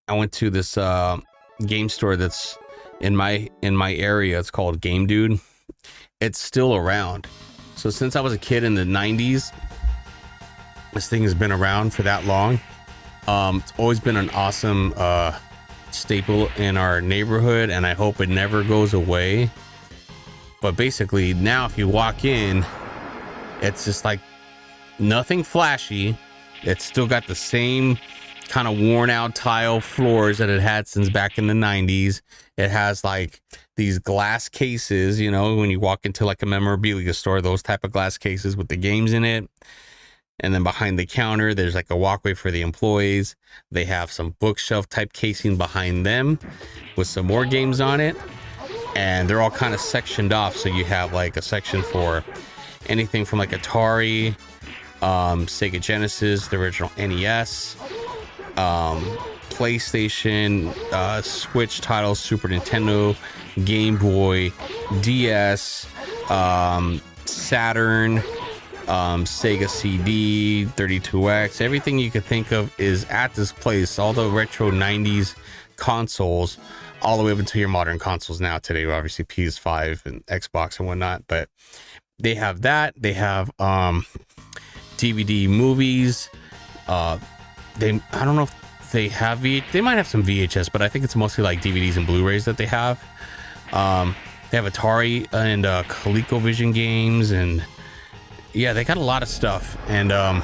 I went to this game store that's in my area. It's called Game Dude. It's still around. So since I was a kid in the 90s, this thing has been around for that long. It's always been an awesome staple in our neighborhood, and I hope it never goes away. But basically now if you walk in, it's just like nothing flashy. It's still got the same kind of worn out tile floors that it had since back in the 90s. It has like these glass cases, you know, when you walk into like a memorabilia store, those type of glass cases with the games in it. And then behind the counter, there's like a walkway for the employees. They have some bookshelf type casing behind them with some more games on it. And they're all kind of sectioned off. So you have like a section for anything from like Atari, Sega Genesis, the original NES, PlayStation, Switch titles, Super Nintendo, Game Boy, DS, Saturn, Sega CD, 32X, everything you could think of is at this place. All the retro 90s consoles, all the way up until your modern consoles now today, obviously PS5 and Xbox and whatnot. But they have that. They have DVD movies. I don't know if they have they might have some VHS, but I think it's mostly like DVDs and Blu-rays that they have. They have Atari and ColecoVision games, and yeah, they got a lot of stuff. And I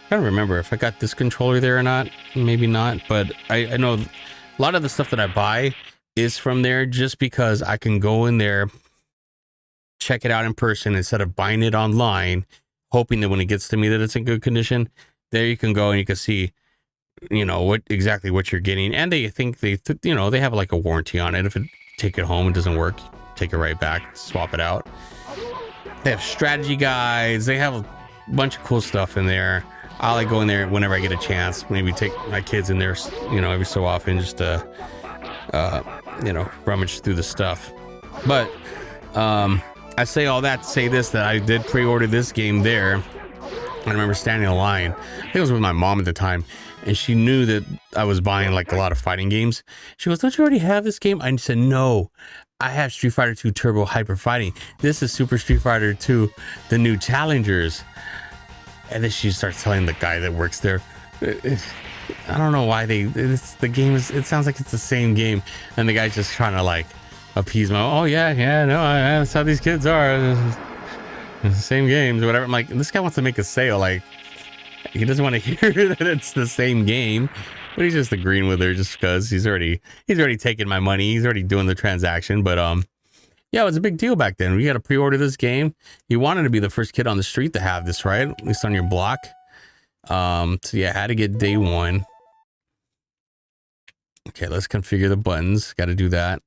don't remember if I got this controller there or not. Maybe not, but I know a lot of the stuff that I buy is from there just because I can go in there, check it out in person instead of buying it online, hoping that when it gets to me that it's in good condition. There you can go and you can see, you know, exactly what you're getting. And they think they have like a warranty on it. If it take it home, it doesn't work, take it right back, swap it out. They have strategy guides. They have a bunch of cool stuff in there. I like going there whenever I get a chance. Maybe take my kids in there, you know, every so often, just to, you know, rummage through the stuff. But I say all that to say this, that I did pre-order this game there. I remember standing in line. I think it was with my mom at the time, and she knew that I was buying like a lot of fighting games. She goes, "Don't you already have this game?" I said, "No, I have Street Fighter 2 Turbo Hyper Fighting. This is Super Street Fighter 2, the new challengers." And then she starts telling the guy that works there, I don't know why the game is, it sounds like it's the same game. And the guy's just trying to like appease my, "Oh yeah, no, that's how these kids are. The same games," or whatever. I'm like, this guy wants to make a sale. Like, he doesn't want to hear that it's the same game, but he's just agreeing with her just because he's already taking my money. He's already doing the transaction. But yeah, it was a big deal back then. We got to pre-order this game. You wanted to be the first kid on the street to have this, right? At least on your block. So yeah, I had to get day one. Okay, let's configure the buttons. Got to do that.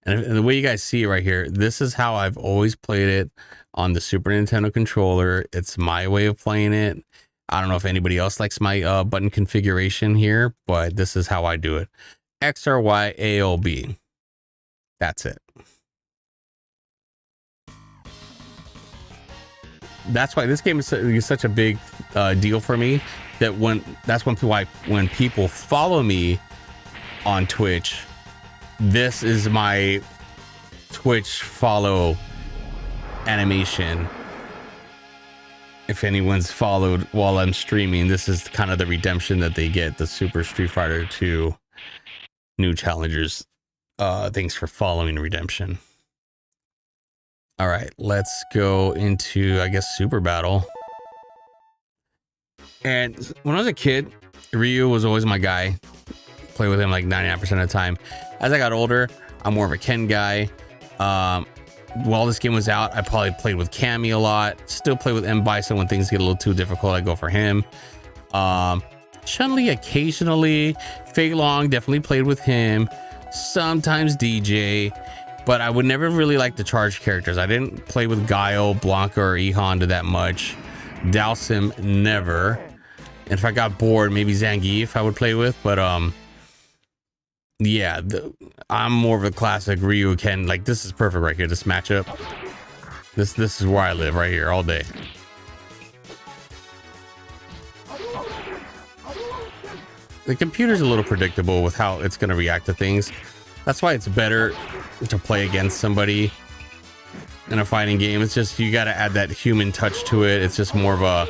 And the way you guys see it right here, this is how I've always played it on the Super Nintendo controller. It's my way of playing it. I don't know if anybody else likes my button configuration here, but this is how I do it. X, R, Y, A, O, B. That's it. That's why this game is such a big deal for me. That when people follow me on Twitch, this is my Twitch follow animation. If anyone's followed while I'm streaming, this is kind of the redemption that they get. The Super Street Fighter 2 new challengers. Thanks for following redemption. All right, let's go into, I guess, Super Battle. And when I was a kid, Ryu was always my guy. Play with him like 99% of the time. As I got older, I'm more of a Ken guy. While this game was out, I probably played with Cammy a lot. Still play with M. Bison when things get a little too difficult. I go for him. Chun-Li occasionally. Fei Long, definitely played with him. Sometimes DJ. But I would never really like the charged characters. I didn't play with Guile, Blanka, or E Honda that much. Dhalsim, never. And if I got bored, maybe Zangief I would play with. But yeah, I'm more of a classic Ryu Ken. Like, this is perfect right here. This matchup. This is where I live right here all day. The computer's a little predictable with how it's going to react to things. That's why it's better to play against somebody in a fighting game. It's just, you got to add that human touch to it. It's just more of a,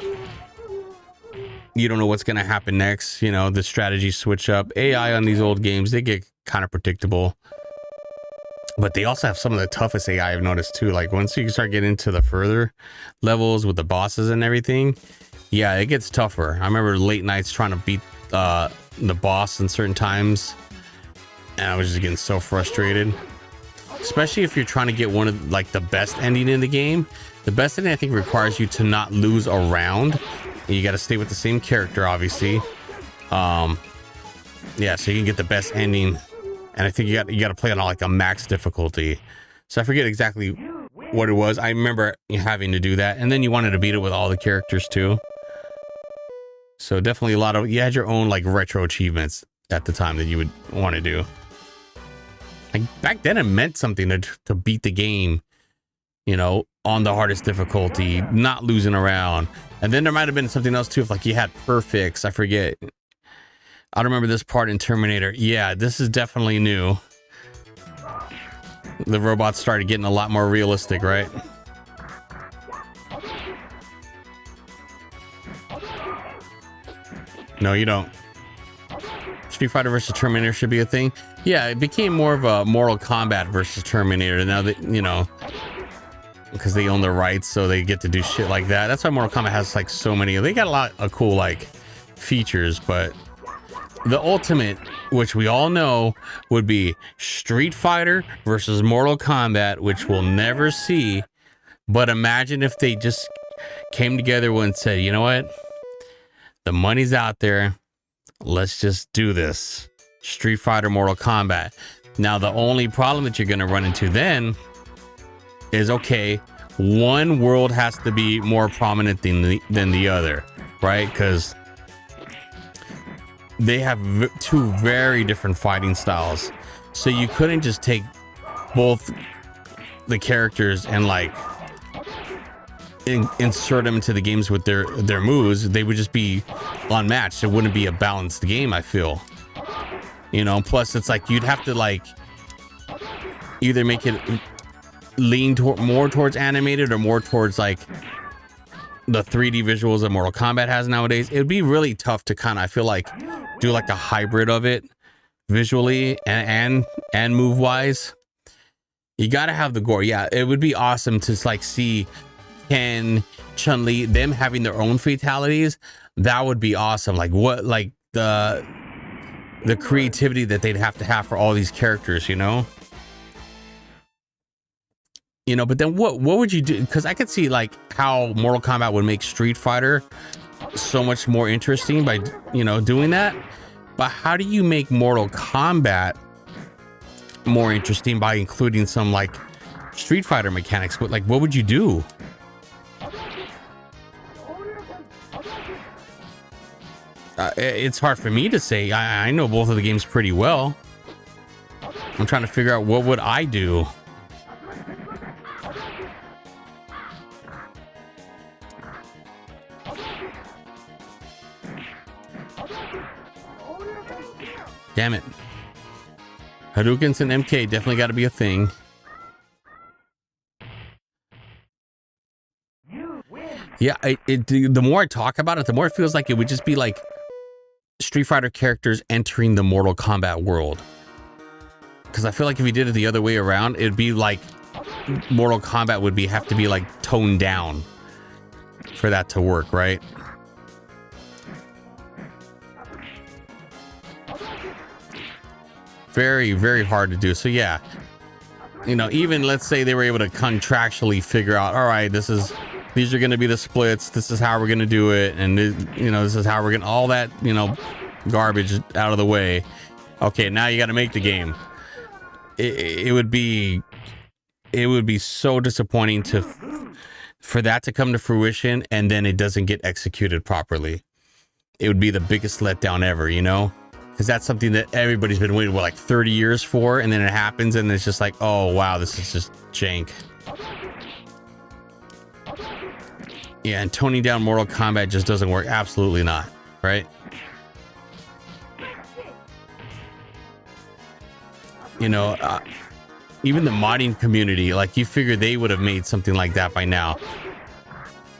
you don't know what's going to happen next. You know, the strategy switch up. AI on these old games, they get kind of predictable. But they also have some of the toughest AI I've noticed too. Like, once you start getting into the further levels with the bosses and everything, yeah, it gets tougher. I remember late nights trying to beat the boss in certain times, and I was just getting so frustrated. Especially if you're trying to get one of like the best ending in the game. The best ending, I think, requires you to not lose a round. You got to stay with the same character, obviously. Yeah, so you can get the best ending. And I think you got to play on like a max difficulty. So I forget exactly what it was. I remember having to do that, and then you wanted to beat it with all the characters too. So definitely a lot of, you had your own like retro achievements at the time that you would want to do. Like, back then it meant something to beat the game, you know, on the hardest difficulty, not losing around. And then there might have been something else too, if like you had perfects. I forget. I remember this part in Terminator. Yeah, this is definitely new. The robots started getting a lot more realistic, right? No, you don't. Street Fighter versus Terminator should be a thing. Yeah, it became more of a Mortal Kombat versus Terminator. Now that, you know, because they own the rights, so they get to do shit like that. That's why Mortal Kombat has like so many. They got a lot of cool like features, but the ultimate, which we all know, would be Street Fighter versus Mortal Kombat, which we'll never see. But imagine if they just came together and said, you know what? The money's out there. Let's just do this. Street Fighter, Mortal Kombat. Now, the only problem that you're going to run into then is, okay, one world has to be more prominent than the other, right? Because they have two very different fighting styles. So you couldn't just take both the characters and like insert them into the games with their moves, they would just be unmatched. It wouldn't be a balanced game, I feel. You know, plus it's like you'd have to like either make it lean more towards animated or more towards like the 3D visuals that Mortal Kombat has nowadays. It would be really tough to kind of, I feel like, do like a hybrid of it visually and move wise. You got to have the gore. Yeah, it would be awesome to like see Ken, Chun-Li, them having their own fatalities. That would be awesome. Like what, like the creativity that they'd have to have for all these characters, you know? You know, but then what would you do? Because I could see like how Mortal Kombat would make Street Fighter so much more interesting by, you know, doing that. But how do you make Mortal Kombat more interesting by including some like Street Fighter mechanics? Like, what would you do? It's hard for me to say. I know both of the games pretty well. I'm trying to figure out what would I do. Damn it. Hadoukens and MK definitely got to be a thing. Yeah, the more I talk about it, the more it feels like it would just be like Street Fighter characters entering the Mortal Kombat world. Because I feel like if you did it the other way around, it'd be like Mortal Kombat would have to be like toned down for that to work, right? Very, very hard to do. So yeah, you know, even let's say they were able to contractually figure out, all right, these are going to be the splits. This is how we're going to do it. And you know, this is how we're going to, all that, you know, garbage out of the way. Okay, now you got to make the game. It would be so disappointing for that to come to fruition and then it doesn't get executed properly. It would be the biggest letdown ever, you know? Because that's something that everybody's been waiting, what, like 30 years for, and then it happens and it's just like, oh wow, this is just jank. Yeah, and toning down Mortal Kombat just doesn't work. Absolutely not, right? You know, even the modding community, like you figure they would have made something like that by now.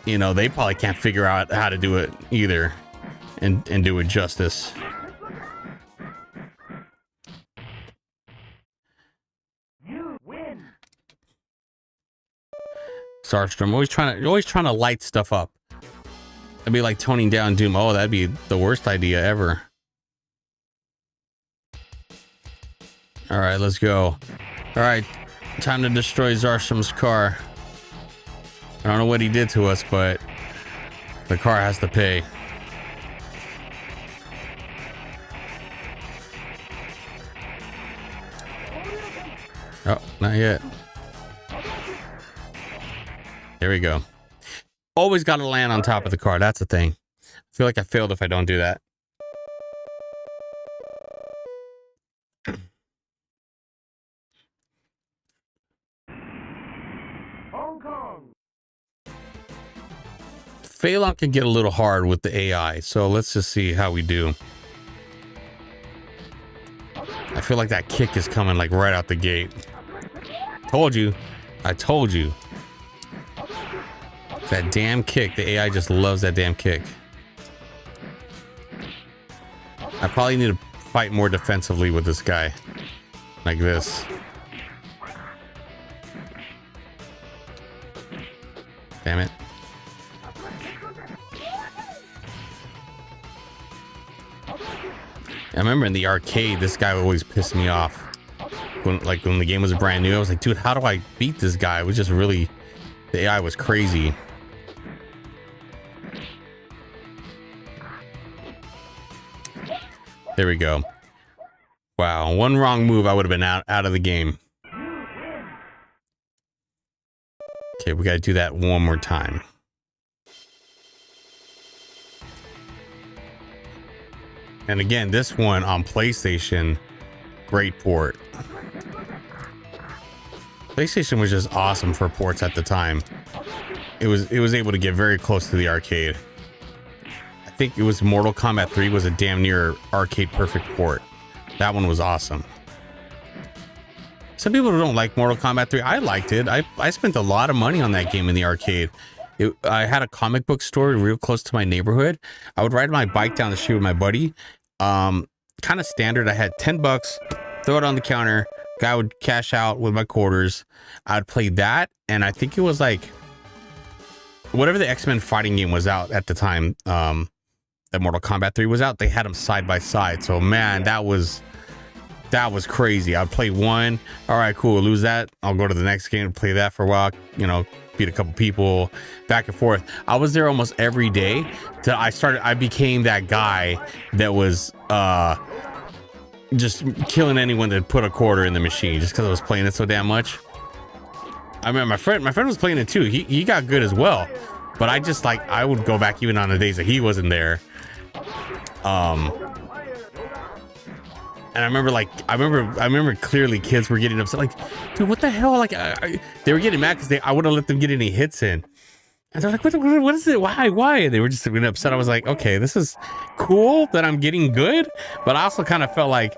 You know, they probably can't figure out how to do it either and do it justice. Starstrom always trying to light stuff up. It'd be like toning down Doom. Oh, that'd be the worst idea ever. All right, let's go. All right, time to destroy Zarstrom's car. I don't know what he did to us, but the car has to pay. Oh, not yet. There we go. Always got to land on top of the car. That's the thing. I feel like I failed if I don't do that. Hong Kong. Phay Long can get a little hard with the AI, so let's just see how we do. I feel like that kick is coming like right out the gate. Told you. I told you. That damn kick. The AI just loves that damn kick. I probably need to fight more defensively with this guy. Like this. Damn it. I remember in the arcade, this guy would always piss me off. When the game was brand new, I was like, dude, how do I beat this guy? It was just really, the AI was crazy. There we go. Wow, one wrong move, I would have been out of the game. Okay, we got to do that one more time. And again, this one on PlayStation, great port. PlayStation was just awesome for ports at the time. It was able to get very close to the arcade. I think it was Mortal Kombat 3 was a damn near arcade perfect port. That one was awesome. Some people don't like Mortal Kombat 3. I liked it. I spent a lot of money on that game in the arcade. I had a comic book store real close to my neighborhood. I would ride my bike down the street with my buddy. Kind of standard. I had 10 bucks, throw it on the counter. Guy would cash out with my quarters. I'd play that. And I think it was like whatever the X-Men fighting game was out at the time. That Mortal Kombat 3 was out. They had them side by side. So man, that was crazy. I'd play one. All right, cool. Lose that. I'll go to the next game and play that for a while. You know, beat a couple people, back and forth. I was there almost every day till I became that guy that was just killing anyone that put a quarter in the machine just because I was playing it so damn much. I remember my friend was playing it too. He got good as well, but I just like I would go back even on the days that he wasn't there. And I remember clearly kids were getting upset, like, dude, what the hell? Like, they were getting mad because I wouldn't let them get any hits in. And they're like, what is it? Why? And they were just getting upset. I was like, okay, this is cool that I'm getting good. But I also kind of felt like,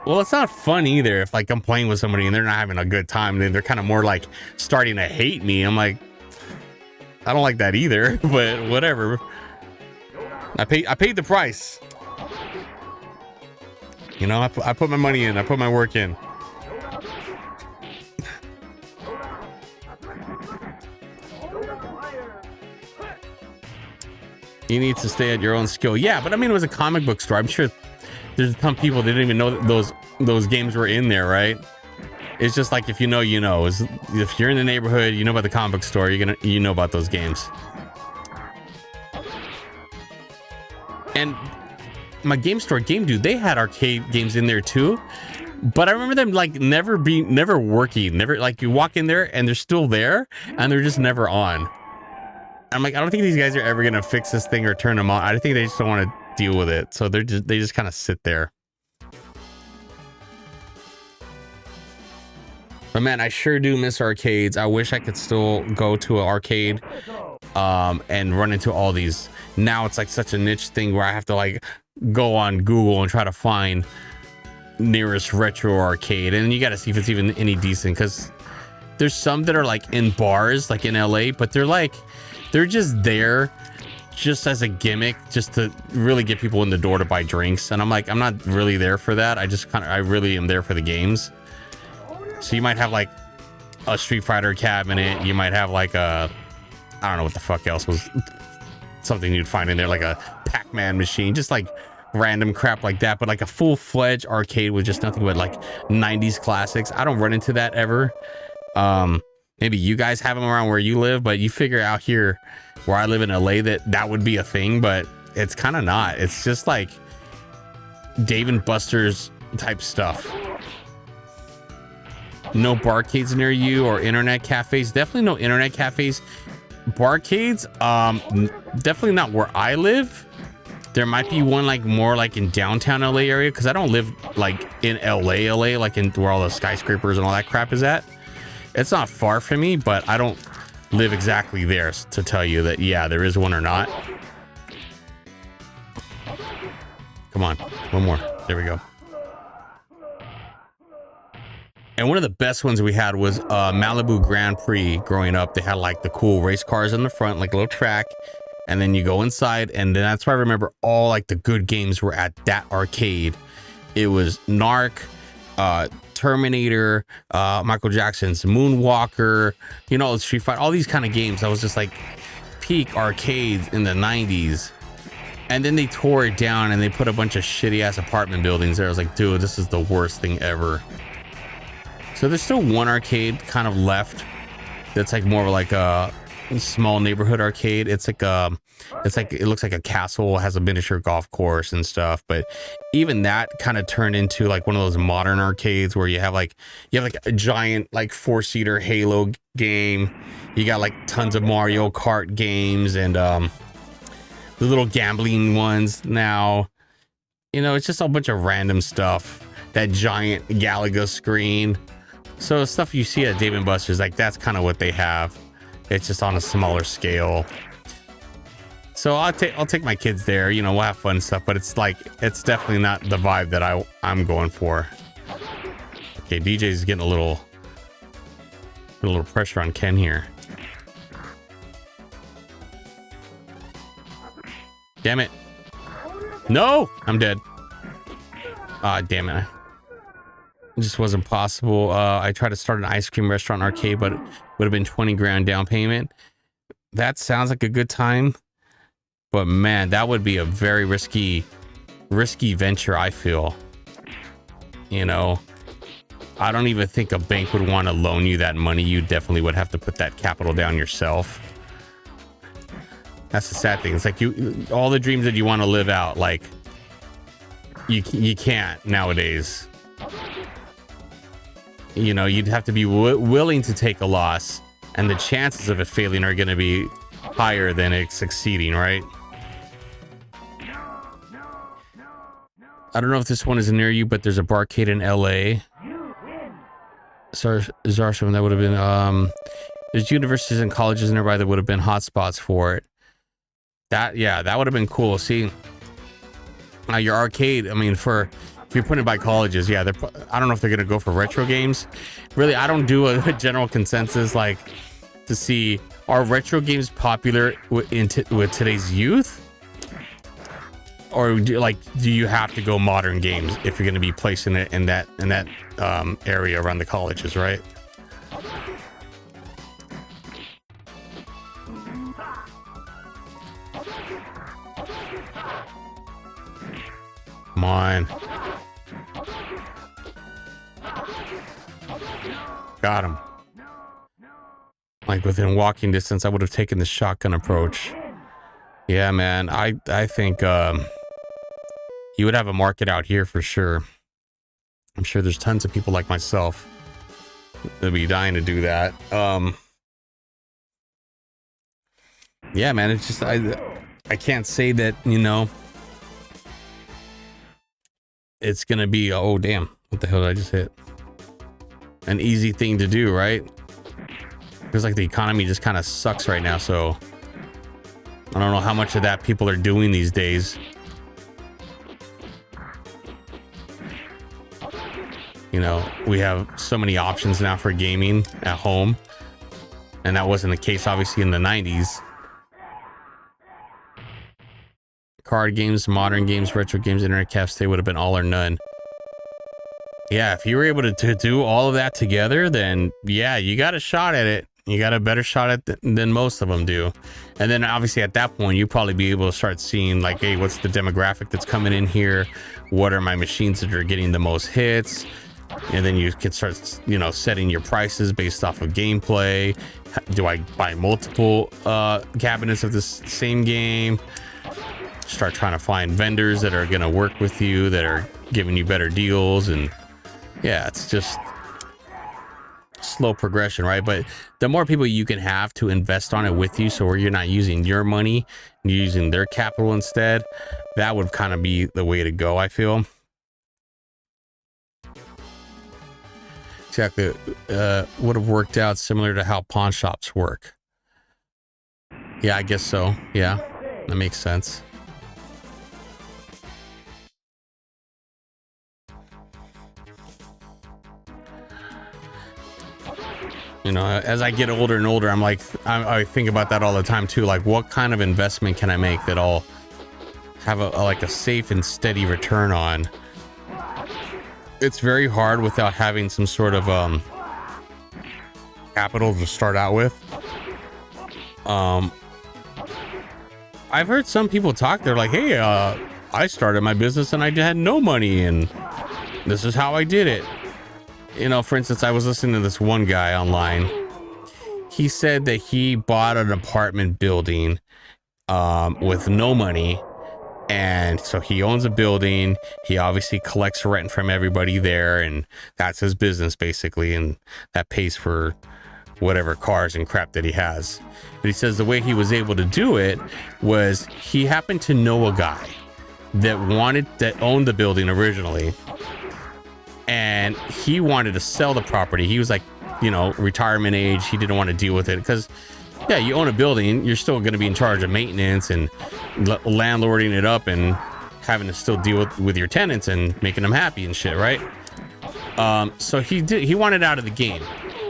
well, it's not fun either if like I'm playing with somebody and they're not having a good time. Then they're kind of more like starting to hate me. I'm like, I don't like that either, but whatever. I paid the price. You know, I put my money in. I put my work in. You need to stay at your own skill. Yeah, but I mean, it was a comic book store. I'm sure there's a ton of people that didn't even know that those games were in there, right? It's just like if you know, you know. If you're in the neighborhood, you know about the comic book store. You know about those games. And my game store, Game Dude, they had arcade games in there too. But I remember them like never working. Never, like, you walk in there and they're still there and they're just never on. I'm like, I don't think these guys are ever gonna fix this thing or turn them on. I think they just don't want to deal with it, so they just kind of sit there. But man, I sure do miss arcades. I wish I could still go to an arcade and run into all these. Now it's like such a niche thing where I have to like go on Google and try to find nearest retro arcade, and you got to see if it's even any decent, because there's some that are like in bars like in LA, but they're just there just as a gimmick, just to really get people in the door to buy drinks. And I'm like, I'm not really there for that. I really am there for the games. So you might have like a Street Fighter cabinet. You might have like I don't know what the fuck else was something you'd find in there, like a Pac-Man machine, just like random crap like that. But like a full-fledged arcade with just nothing but like 90s classics, I don't run into that ever. Maybe you guys have them around where you live, but you figure out here where I live in LA that would be a thing, but it's kind of not. It's just like Dave and Buster's type stuff. No barcades near you or internet cafes. Definitely no internet cafes. Barcades, definitely not where I live. There might be one like more like in downtown LA area, because I don't live like in LA, like in where all the skyscrapers and all that crap is at. It's not far from me, but I don't live exactly there to tell you that, yeah, there is one or not. Come on, one more. There we go. And one of the best ones we had was Malibu Grand Prix growing up. They had like the cool race cars in the front, like a little track. And then you go inside, and then that's why I remember all like the good games were at that arcade. It was Narc, Terminator, Michael Jackson's Moonwalker, you know, Street Fighter, all these kind of games. That was just like peak arcades in the 90s. And then they tore it down and they put a bunch of shitty ass apartment buildings there. I was like, dude, this is the worst thing ever. So there's still one arcade kind of left that's like more of like a small neighborhood arcade. It's like it looks like a castle, has a miniature golf course and stuff, but even that kind of turned into like one of those modern arcades where you have like a giant like 4-seater Halo game. You got like tons of Mario Kart games and the little gambling ones now. You know, it's just a bunch of random stuff. That giant Galaga screen. So stuff you see at Dave & Buster's, like that's kind of what they have. It's just on a smaller scale. So I'll take my kids there. You know, we'll have fun and stuff. But it's like it's definitely not the vibe that I'm going for. Okay, DJ's getting a little pressure on Ken here. Damn it! No, I'm dead. Ah, damn it! It just wasn't possible. I tried to start an ice cream restaurant arcade, but it would have been 20 grand down payment. That sounds like a good time, but man, that would be a very risky venture. I feel, you know, I don't even think a bank would want to loan you that money. You definitely would have to put that capital down yourself. That's the sad thing. It's like all the dreams that you want to live out, like you can't nowadays. You know, you'd have to be willing to take a loss, and the chances of it failing are going to be higher than it succeeding, right? I don't know if this one is near you, but there's a barcade in LA. Zarshan, that would have been there's universities and colleges nearby that would have been hotspots for it. That would have been cool. See, your arcade, I mean, if you're putting it by colleges, yeah, I don't know if they're gonna go for retro games. Really, I don't do a general consensus like to see, are retro games popular with today's youth, or do you have to go modern games if you're gonna be placing it in that area around the colleges, right? Come on. Got him. Like within walking distance, I would have taken the shotgun approach. Yeah, man. I think you would have a market out here for sure. I'm sure there's tons of people like myself that'd be dying to do that. Yeah, man. It's just I can't say that, you know, it's gonna be, oh damn, what the hell did I just hit? An easy thing to do, right? Feels like the economy just kind of sucks right now, so I don't know how much of that people are doing these days. You know, we have so many options now for gaming at home, and that wasn't the case obviously in the 90s. Card games, modern games, retro games, internet cafes, they would have been all or none. Yeah, if you were able to do all of that together, then yeah, you got a shot at it. You got a better shot at it than most of them do. And then obviously at that point, you'll probably be able to start seeing like, hey, what's the demographic that's coming in here? What are my machines that are getting the most hits? And then you can start, you know, setting your prices based off of gameplay. Do I buy multiple cabinets of this same game? Start trying to find vendors that are going to work with you, that are giving you better deals. And yeah, it's just slow progression, right? But the more people you can have to invest on it with you, so where you're not using your money, you're using their capital instead, that would kind of be the way to go, I feel. Exactly. Would have worked out similar to how pawn shops work. Yeah, I guess so. Yeah, that makes sense. You know, as I get older and older, I'm like, I think about that all the time too. Like, what kind of investment can I make that I'll have like a safe and steady return on? It's very hard without having some sort of capital to start out with. I've heard some people talk. They're like, hey, I started my business and I had no money, and this is how I did it. You know, for instance, I was listening to this one guy online. He said that he bought an apartment building with no money. And so he owns a building. He obviously collects rent from everybody there, and that's his business basically. And that pays for whatever cars and crap that he has. But he says the way he was able to do it was he happened to know a guy that owned the building originally. and he wanted to sell the property. He was like, you know, retirement age. He didn't want to deal with it because, yeah, you own a building, you're still going to be in charge of maintenance and landlording it up and having to still deal with your tenants and making them happy and shit, right? So he wanted out of the game.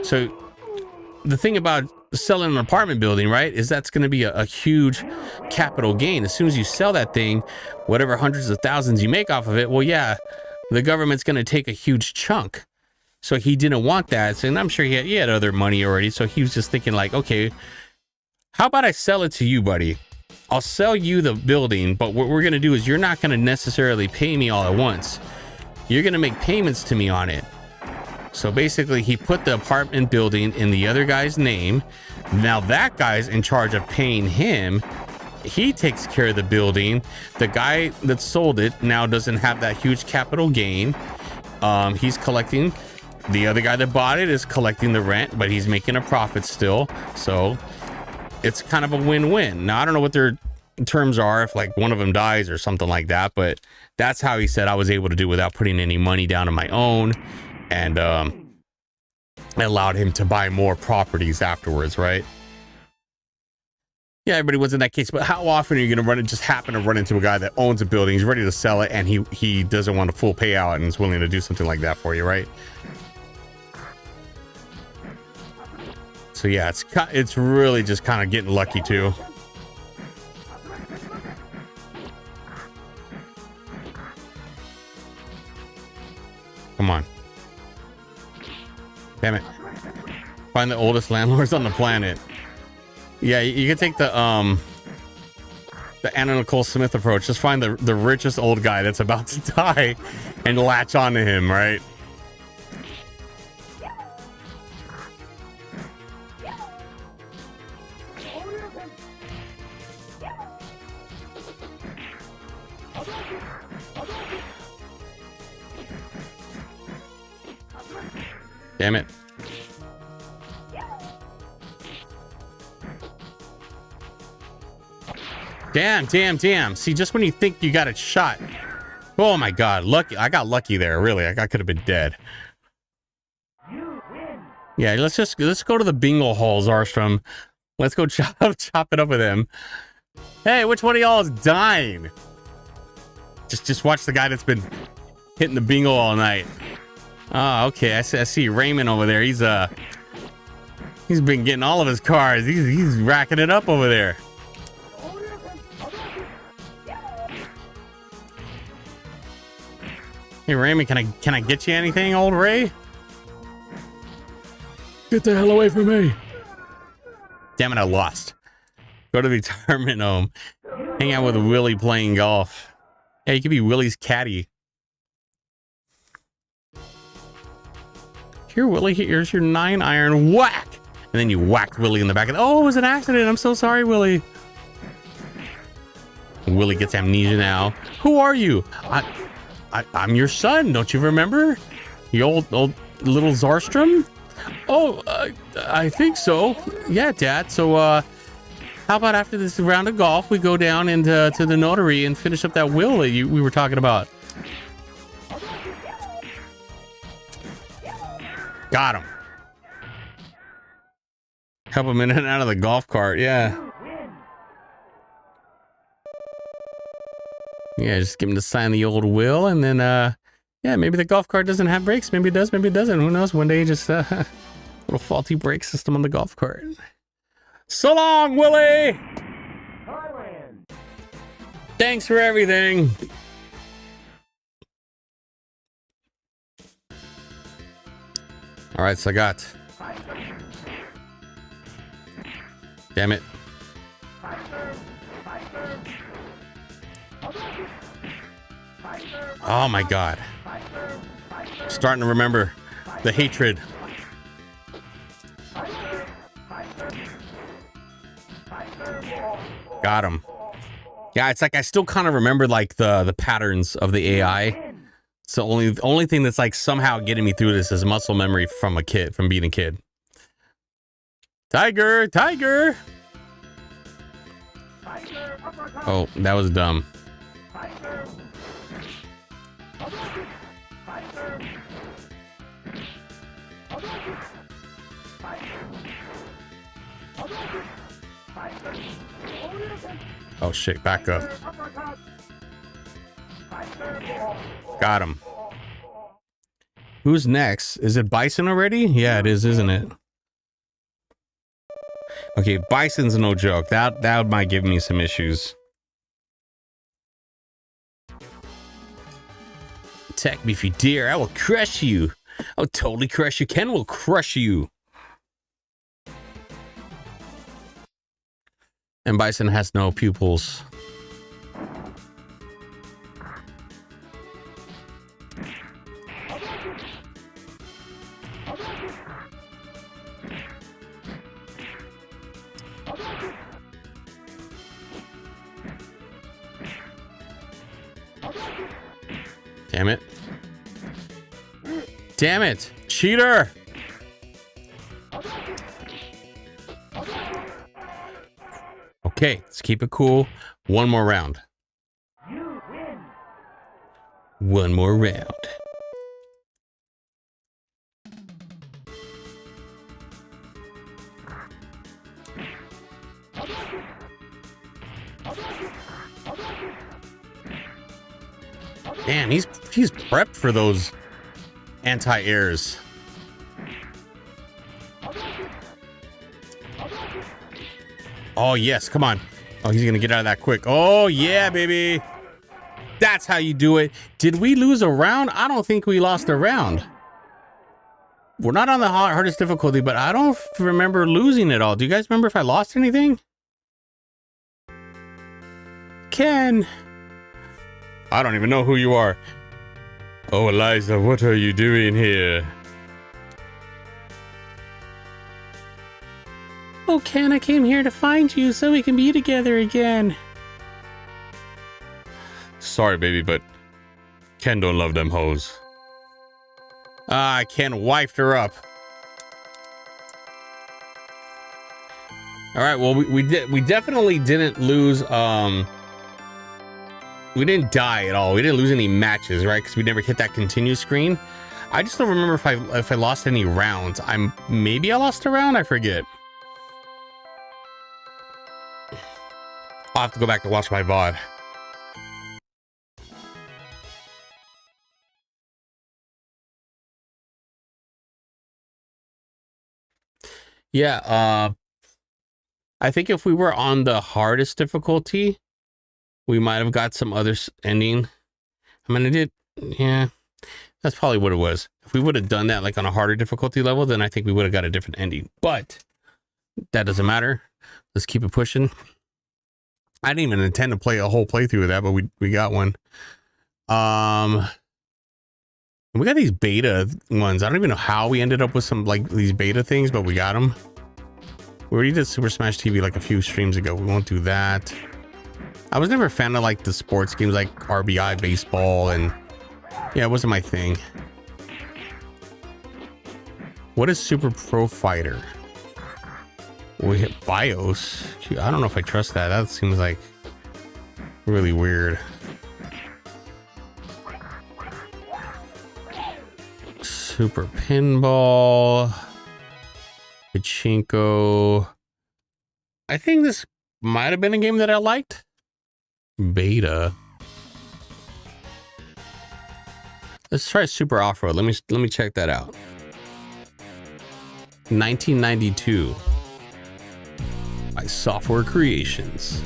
So the thing about selling an apartment building, right, is that's going to be a huge capital gain. As soon as you sell that thing, whatever hundreds of thousands you make off of it, well, yeah, the government's going to take a huge chunk. So he didn't want that. And I'm sure he had other money already. So he was just thinking like, okay, how about I sell it to you, buddy? I'll sell you the building, but what we're going to do is you're not going to necessarily pay me all at once. You're going to make payments to me on it. So basically he put the apartment building in the other guy's name. Now that guy's in charge of paying him. He takes care of the building. The guy that sold it now doesn't have that huge capital gain. He's collecting. The other guy that bought it is collecting the rent, but he's making a profit still. So it's kind of a win-win. Now, I don't know what their terms are, if like one of them dies or something like that, but that's how he said I was able to do without putting any money down on my own. And allowed him to buy more properties afterwards, right? Yeah, everybody was in that case, but how often are you going to just happen to run into a guy that owns a building, he's ready to sell it, and he doesn't want a full payout and is willing to do something like that for you, right? So yeah, it's really just kind of getting lucky too. Come on. Damn it. Find the oldest landlords on the planet. Yeah, you can take the Anna Nicole Smith approach. Just find the richest old guy that's about to die and latch onto him, right? Damn it. Damn. See, just when you think you got it shot. Oh my God. Lucky. I got lucky there. Really. I could have been dead. Yeah, let's go to the bingo hall, Zarstrom. Let's go chop it up with him. Hey, which one of y'all is dying? Just watch the guy that's been hitting the bingo all night. Oh, okay. I see Raymond over there. He's been getting all of his cards. He's racking it up over there. Hey Raymond, can I get you anything, old Ray? Get the hell away from me. Damn it, I lost. Go to the retirement home. Hang out with Willie playing golf. Hey, you could be Willie's caddy. Here, Willie, here's your 9-iron. Whack! And then you whacked Willie in the back of the... Oh, it was an accident. I'm so sorry, Willie. Willie gets amnesia now. Who are you? I'm your son. Don't you remember? You old little Zarstrom? Oh, I think so. Yeah, Dad. So, how about after this round of golf, we go down and to the notary and finish up that will that we were talking about? Got him. Help him in and out of the golf cart. Yeah. Yeah, just give him to sign the old will, and then yeah, maybe the golf cart doesn't have brakes. Maybe it does, maybe it doesn't. Who knows? One day just little faulty brake system on the golf cart. So long, Willie. Thanks for everything. All right, so I got... Damn it. Oh my God. Starting to remember the hatred. Got him. Yeah, it's like I still kind of remember like the patterns of the AI. It's the only thing that's like somehow getting me through this is muscle memory from being a kid. Tiger. Oh, that was dumb. Oh shit, back up. Got him. Who's next? Is it Bison already? Yeah, it is, isn't it? Okay, Bison's no joke. That might give me some issues. Attack me if you dare. I will crush you. I'll totally crush you. Ken will crush you. And Bison has no pupils. Damn it. Damn it. Cheater. Okay, let's keep it cool. One more round. One more round. Damn, he's prepped for those anti-airs. Oh yes, come on. Oh, he's gonna get out of that quick. Oh yeah, baby. That's how you do it. Did we lose a round? I don't think we lost a round. We're not on the hardest difficulty, but I don't remember losing it all. Do you guys remember if I lost anything? Ken. I don't even know who you are. Oh, Eliza, what are you doing here? Oh, Ken, I came here to find you so we can be together again. Sorry, baby, but Ken don't love them hoes. Ah, Ken wifed her up. All right, well, we definitely didn't lose, we didn't die at all. We didn't lose any matches, right? Because we never hit that continue screen. I just don't remember if I lost any rounds. Maybe I lost a round. I forget. I'll have to go back to watch my VOD. Yeah, I think if we were on the hardest difficulty, we might have got some other ending. I mean, yeah, that's probably what it was. If we would have done that like on a harder difficulty level, then I think we would have got a different ending. But that doesn't matter. Let's keep it pushing. I didn't even intend to play a whole playthrough of that, but we got one. We got these beta ones. I don't even know how we ended up with some like these beta things, but we got them. We already did Super Smash TV like a few streams ago. We won't do that. I was never a fan of like the sports games like RBI baseball, and yeah, it wasn't my thing. What is Super Pro Fighter? We hit BIOS. I don't know if I trust that. That seems like really weird. Super Pinball. Pachinko. I think this might have been a game that I liked. Beta. Let's try Super Off-Road. Let me check that out. 1992 by Software Creations.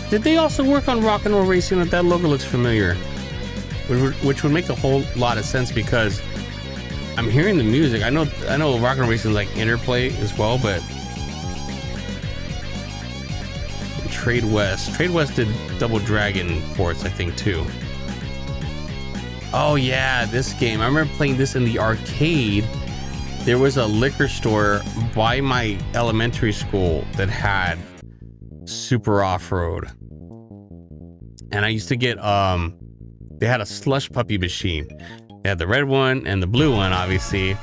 Did they also work on Rock and Roll Racing? That logo looks familiar, which would make a whole lot of sense because I'm hearing the music. I know Rock and Roll Racing is like Interplay as well, but Trade West did Double Dragon ports, I think, too. Oh yeah, this game. I remember playing this in the arcade. There was a liquor store by my elementary school that had Super Off-Road. And I used to get, they had a slush puppy machine. They had the red one and the blue one, obviously.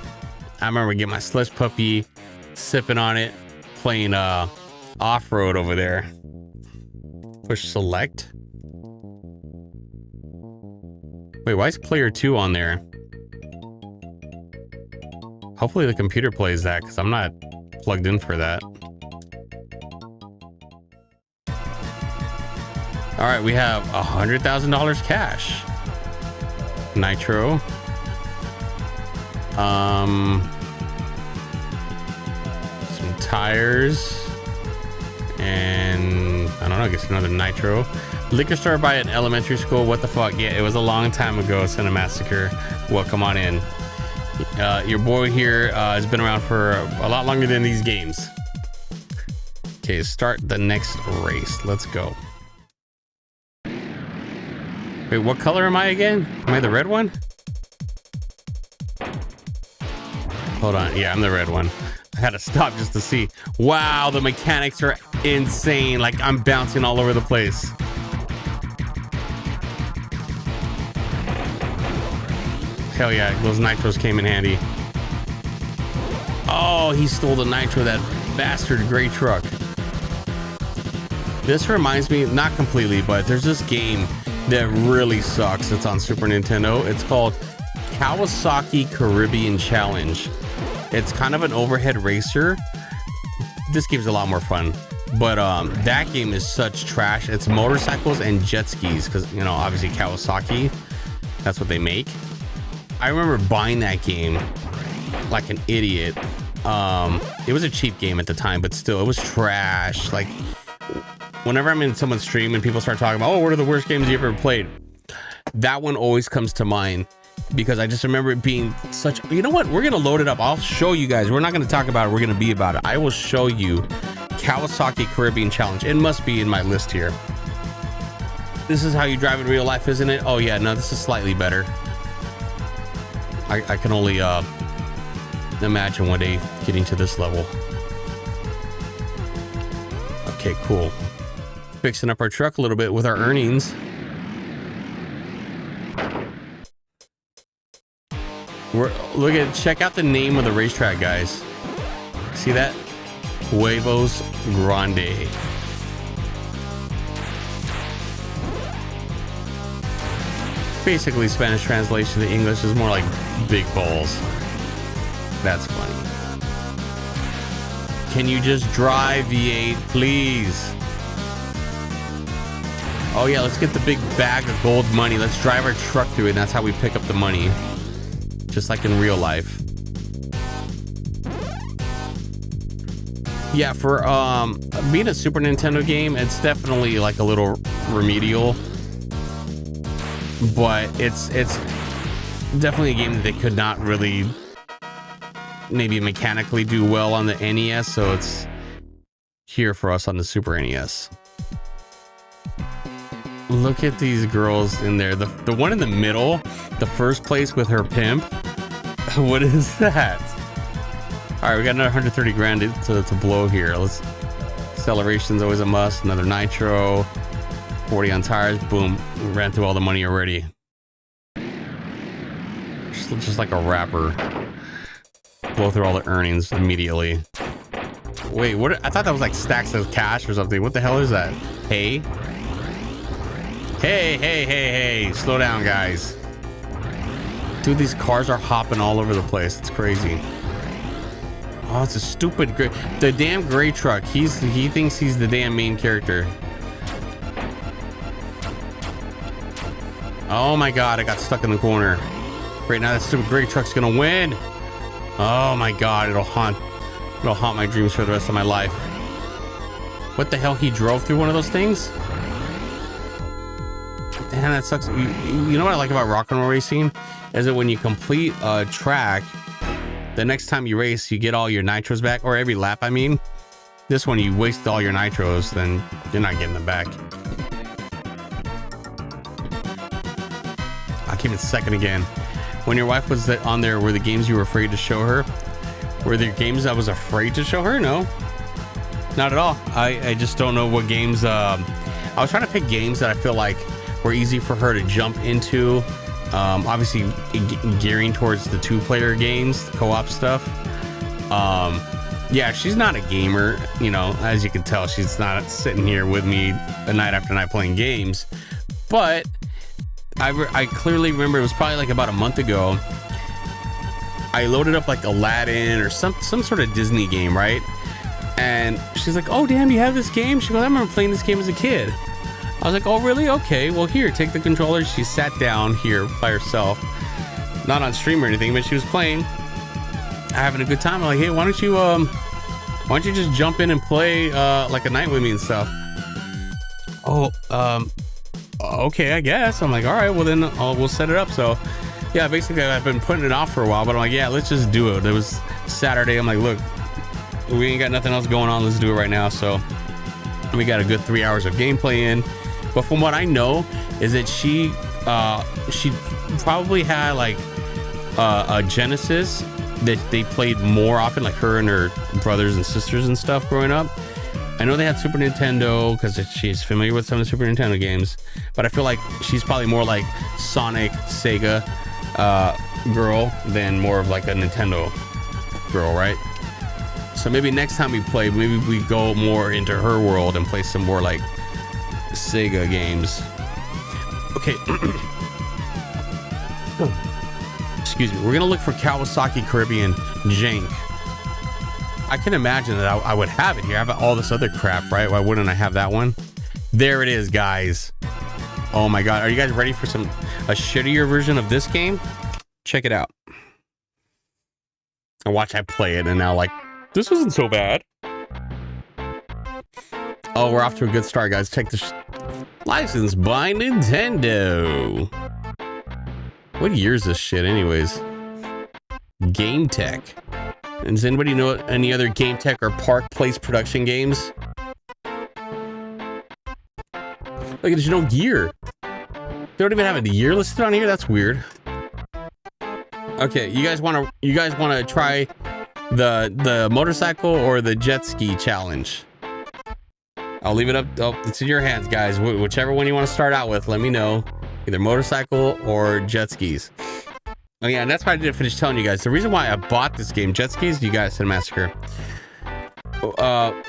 I remember getting my slush puppy, sipping on it, playing off-road over there. Push select. Wait, why is player 2 on there? Hopefully the computer plays that because I'm not plugged in for that. All right, we have $100,000 cash. Nitro. Some tires. And I don't know, I guess another nitro. Liquor store by an elementary school. What the fuck? Yeah, it was a long time ago. Cinemassacre. Welcome on in. Your boy here has been around for a lot longer than these games. Okay, start the next race. Let's go. Wait, what color am I again? Am I the red one? Hold on. Yeah, I'm the red one. I had to stop just to see. Wow, the mechanics are insane. Like, I'm bouncing all over the place. Hell yeah, those nitros came in handy. Oh, he stole the nitro, that bastard gray truck. This reminds me, not completely, but there's this game that really sucks. It's on Super Nintendo. It's called Kawasaki Caribbean Challenge. It's kind of an overhead racer. This game's a lot more fun, but that game is such trash. It's motorcycles and jet skis because, you know, obviously Kawasaki, that's what they make. I remember buying that game like an idiot. It was a cheap game at the time, but still, it was trash. Like, whenever I'm in someone's stream and people start talking about, oh, what are the worst games you ever played? That one always comes to mind because I just remember it being such, you know what? We're going to load it up. I'll show you guys. We're not going to talk about it. We're going to be about it. I will show you Kawasaki Caribbean Challenge. It must be in my list here. This is how you drive in real life, isn't it? Oh yeah, no, this is slightly better. I can only imagine one day getting to this level. Okay, cool. Fixing up our truck a little bit with our earnings. Check out the name of the racetrack, guys. See that? Huevos Grande. Basically, Spanish translation to English is more like big balls. That's funny. Can you just drive, V8, please? Oh yeah, let's get the big bag of gold money. Let's drive our truck through it, and that's how we pick up the money. Just like in real life. Yeah, for being a Super Nintendo game, it's definitely like a little remedial. But it's definitely a game that they could not really maybe mechanically do well on the NES, so it's here for us on the Super NES. Look at these girls in there. The one in the middle, the first place with her pimp. What is that? All right, we got another 130 grand to blow here. Let's. Acceleration's always a must. Another nitro. 40 on tires. Boom. We ran through all the money already. Just like a rapper. Blow through all the earnings immediately. Wait, what? I thought that was like stacks of cash or something. What the hell is that? Hey. Hey. Slow down, guys. Dude, these cars are hopping all over the place. It's crazy. Oh, it's a stupid gray. The damn gray truck. He thinks he's the damn main character. Oh my god, I got stuck in the corner. Right now, that stupid gray truck's gonna win. Oh my god, it'll haunt my dreams for the rest of my life. What the hell? He drove through one of those things? Damn, that sucks. You know what I like about Rock and Roll Racing? Is that when you complete a track, the next time you race, you get all your nitros back, or every lap, I mean. This one, you waste all your nitros, then you're not getting them back. I came in second again. When your wife was on there, were the games you were afraid to show her? Were there games I was afraid to show her? No, not at all. I just don't know what games. I was trying to pick games that I feel like were easy for her to jump into. Obviously gearing towards the 2-player games, co-op stuff. Yeah, she's not a gamer, you know, as you can tell. She's not sitting here with me night after night playing games, but I clearly remember it was probably like about a month ago. I loaded up like Aladdin or some sort of Disney game, right? And she's like, oh damn, you have this game? She goes, I remember playing this game as a kid. I was like, oh really? Okay, well here, take the controller. She sat down here by herself, not on stream or anything, but she was playing, having a good time. I'm like, hey, why don't you just jump in and play like a night with me and stuff? Oh, okay, I guess. I'm like, all right, well then we'll set it up. So yeah, basically I've been putting it off for a while, but I'm like, yeah, let's just do it. It was Saturday. I'm like, look, we ain't got nothing else going on. Let's do it right now. So we got a good 3 hours of gameplay in. But from what I know is that she probably had like a Genesis that they played more often, like her and her brothers and sisters and stuff growing up. I know they had Super Nintendo because she's familiar with some of the Super Nintendo games, but I feel like she's probably more like Sonic, Sega girl than more of like a Nintendo girl, right? So maybe next time we play, maybe we go more into her world and play some more like Sega games. Okay. Excuse me. We're gonna look for Kawasaki Caribbean Jank. I can imagine that I would have it here. I have all this other crap, right? Why wouldn't I have that one? There it is, guys. Oh my god, are you guys ready for a shittier version of this game? Check it out. And watch I play it and now like, this isn't so bad. Oh, we're off to a good start, guys. Check this. Licensed by Nintendo. What year is this shit anyways? Game Tech. And does anybody know any other Game Tech or Park Place production games? Look, there's no gear. They don't even have a year listed on here. That's weird. Okay, you guys want to try the motorcycle or the jet ski challenge? I'll leave it up. Oh, it's in your hands, guys. Whichever one you want to start out with, let me know. Either motorcycle or jet skis. Oh yeah, and that's why I didn't finish telling you guys. The reason why I bought this game, Jet Skis, you guys said Massacre.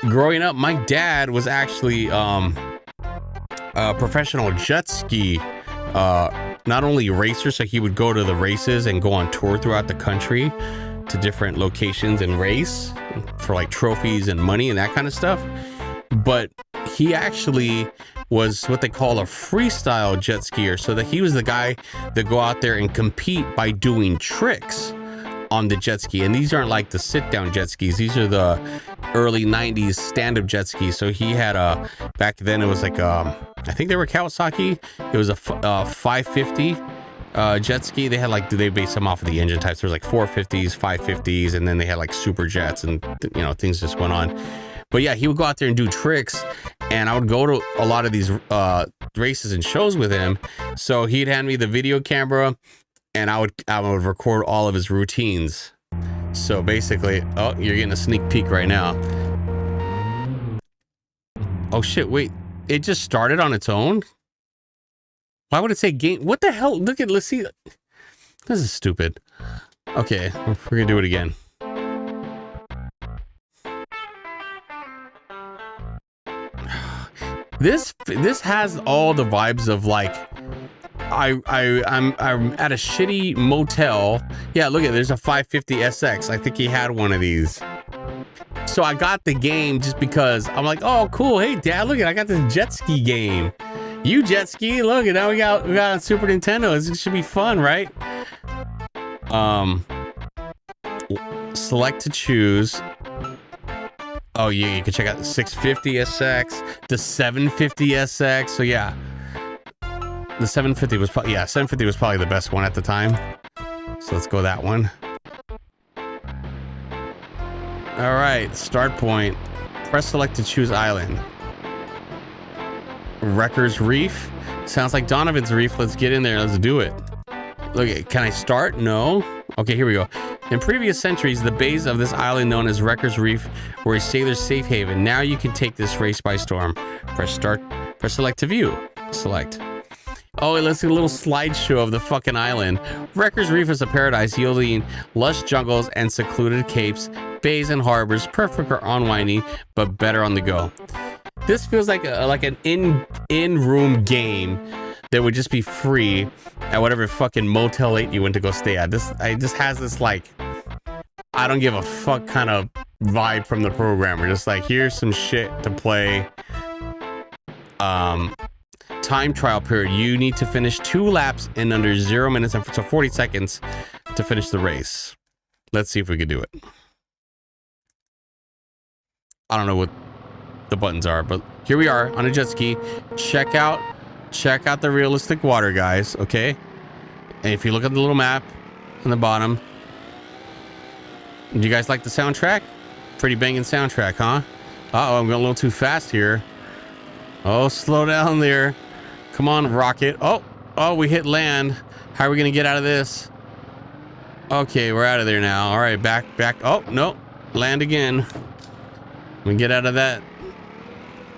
Growing up, my dad was actually a professional jet ski, not only racer, so he would go to the races and go on tour throughout the country to different locations and race for like trophies and money and that kind of stuff. But he actually was what they call a freestyle jet skier, so that he was the guy that go out there and compete by doing tricks on the jet ski. And these aren't like the sit down jet skis, these are the early 90s stand-up jet skis. So he had back then it was like I think they were Kawasaki. It was a 550 jet ski. They had like, they based them off of the engine types. There's like 450s, 550s, and then they had like super jets, and you know, things just went on. But yeah, he would go out there and do tricks, and I would go to a lot of these races and shows with him. So he'd hand me the video camera, and I would record all of his routines. So basically, oh, you're getting a sneak peek right now. Oh shit, wait, it just started on its own? Why would it say game? What the hell? Look at, let's see. This is stupid. Okay, we're gonna do it again. This has all the vibes of like I'm at a shitty motel. Yeah, look at, there's a 550 SX. I think he had one of these. So I got the game just because I'm like, oh cool, hey dad, look at, I got this jet ski game. You jet ski, look at, now we got on Super Nintendo. It should be fun, right? Select to choose. Oh yeah, you can check out the 650 SX, the 750 SX. So yeah, the 750 was probably, yeah, 750 was probably the best one at the time. So let's go that one. All right, start point. Press select to choose island. Wrecker's Reef. Sounds like Donovan's Reef. Let's get in there. Let's do it. Look, can I start? No. Okay, here we go. In previous centuries, the bays of this island known as Wrecker's Reef were a sailor's safe haven. Now you can take this race by storm. Press start. Press select to view. Select. Oh, let's do a little slideshow of the fucking island. Wrecker's Reef is a paradise yielding lush jungles and secluded capes, bays and harbors, perfect for unwinding, but better on the go. This feels like an in-room game that would just be free at whatever fucking Motel 8 you went to go stay at. It just has this like I don't give a fuck kind of vibe from the programmer. Just like, here's some shit to play. Time trial period. You need to finish 2 laps in under 0 minutes and so 40 seconds to finish the race. Let's see if we can do it. I don't know what the buttons are, but here we are on a jet ski. Check out the realistic water, guys. Okay, and if you look at the little map on the bottom, do you guys like the soundtrack? Pretty banging soundtrack, huh? Uh-oh, I'm going a little too fast here. Oh, slow down there. Come on, rocket. Oh, we hit land. How are we gonna get out of this? Okay, we're out of there now. All right, back. Oh, no, land again. We get out of that.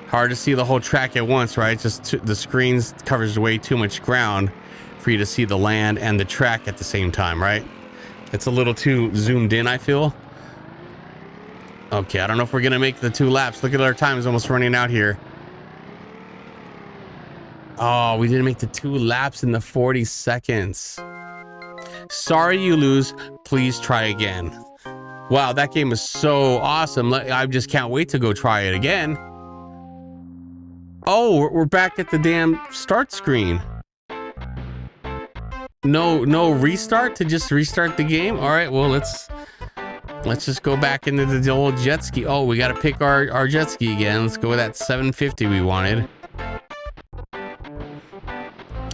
Hard to see the whole track at once, right? Just the screens covers way too much ground for you to see the land and the track at the same time, right? It's a little too zoomed in, I feel. Okay, I don't know if we're gonna make the 2 laps. Look at our time is almost running out here. Oh, we didn't make the 2 laps in the 40 seconds. Sorry you lose. Please try again. Wow, that game is so awesome. I just can't wait to go try it again. Oh, we're back at the damn start screen. No restart to just restart the game. All right, well, let's just go back into the old jet ski. Oh, we got to pick our jet ski again. Let's go with that 750 we wanted.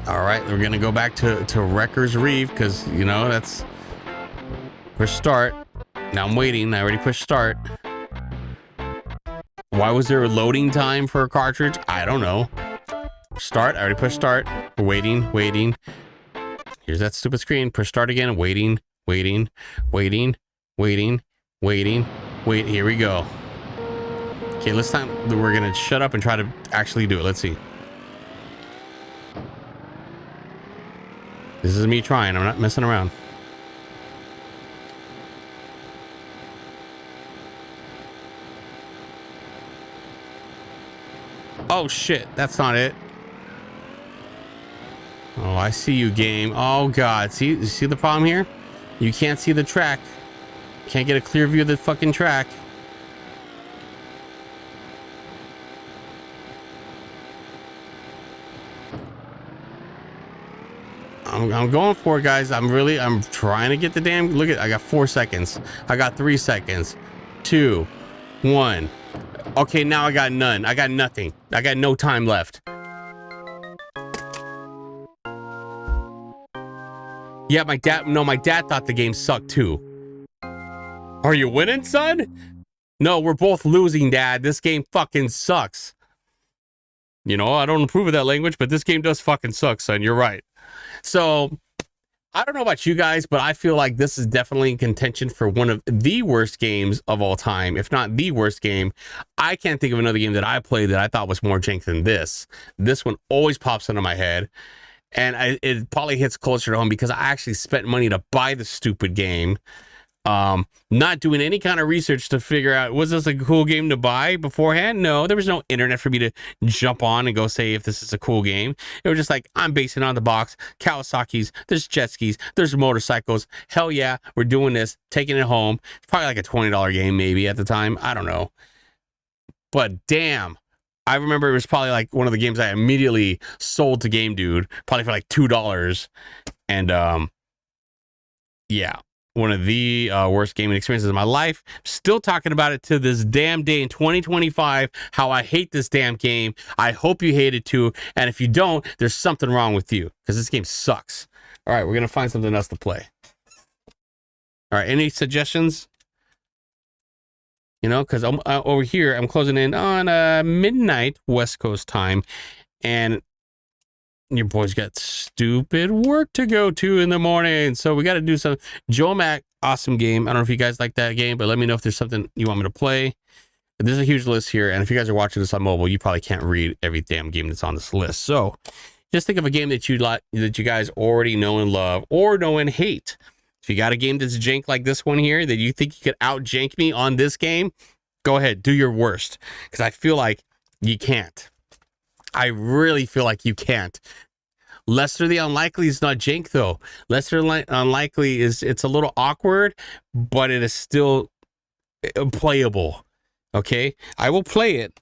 All right, we're gonna go back to Wrecker's Reef because, you know, that's push start. Now I'm waiting. I already pushed start. Why was there a loading time for a cartridge? I don't know. Start. I already pushed start. Waiting. Here's that stupid screen. Push start again. Waiting. Wait. Here we go. Okay, this time we're gonna shut up and try to actually do it. Let's see. This is me trying. I'm not messing around. Oh shit, that's not it. Oh, I see you, game. Oh god, see the problem here? You can't see the track. Can't get a clear view of the fucking track. I'm going for it, guys. I'm trying to get the damn, look at, I got 4 seconds. I got 3 seconds. 2, 1. Okay, now I got none. I got nothing. I got no time left. Yeah, my dad thought the game sucked too. Are you winning, son? No, we're both losing, Dad. This game fucking sucks. You know, I don't approve of that language, but this game does fucking suck, son. You're right. So, I don't know about you guys, but I feel like this is definitely in contention for one of the worst games of all time, if not the worst game. I can't think of another game that I played that I thought was more jank than this. This one always pops into my head, and it probably hits closer to home because I actually spent money to buy the stupid game. Not doing any kind of research to figure out, was this a cool game to buy beforehand? No, there was no internet for me to jump on and go say if this is a cool game. It was just like, I'm basing it on the box. Kawasaki's, there's jet skis, there's motorcycles. Hell yeah, we're doing this, taking it home. It's probably like a $20 game maybe at the time. I don't know. But damn, I remember it was probably like one of the games I immediately sold to Game Dude, probably for like $2. And yeah. One of the worst gaming experiences of my life. Still talking about it to this damn day in 2025, how I hate this damn game. I hope you hate it too. And if you don't, there's something wrong with you because this game sucks. All right, we're going to find something else to play. All right, any suggestions? You know, because I'm over here, I'm closing in on midnight West Coast time. And your boy's got stupid work to go to in the morning. So we got to do some Joe Mac. Awesome game. I don't know if you guys like that game, but let me know if there's something you want me to play. But there's a huge list here. And if you guys are watching this on mobile, you probably can't read every damn game that's on this list. So just think of a game that you like, that you guys already know and love or know and hate. If you got a game that's jank like this one here that you think you could out jank me on this game, go ahead, do your worst. Because I feel like you can't. I really feel like you can't. Lesser the Unlikely is not jank though. Unlikely it's a little awkward, but it is still playable. Okay, I will play it,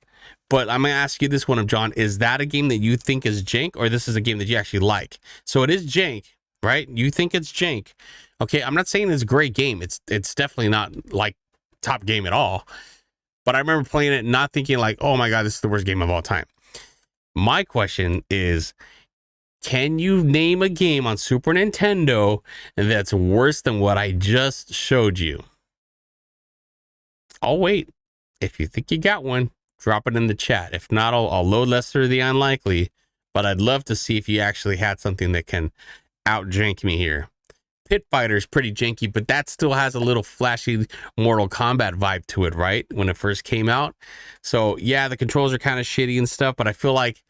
but I'm gonna ask you this one, John. Is that a game that you think is jank, or this is a game that you actually like? So it is jank, right? You think it's jank. Okay, I'm not saying it's a great game. It's definitely not like top game at all. But I remember playing it, not thinking like, oh my God, this is the worst game of all time. My question is, can you name a game on Super Nintendo that's worse than what I just showed you? I'll wait. If you think you got one, drop it in the chat. If not, I'll load Lesser the Unlikely. But I'd love to see if you actually had something that can out-jank me here. Pit Fighter is pretty janky, but that still has a little flashy Mortal Kombat vibe to it, right? When it first came out. So yeah, the controls are kind of shitty and stuff, but I feel like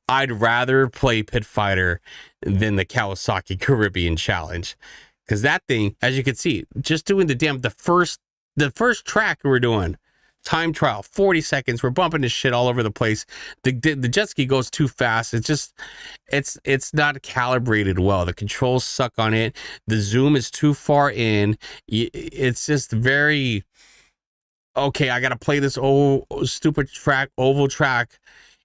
I'd rather play Pit Fighter than the Kawasaki Caribbean Challenge. Because that thing, as you can see, just doing the first track we're doing, time trial, 40 seconds. We're bumping this shit all over the place. The jet ski goes too fast. It's not calibrated well. The controls suck on it. The zoom is too far in. It's just very, okay, I got to play this old stupid track, oval track,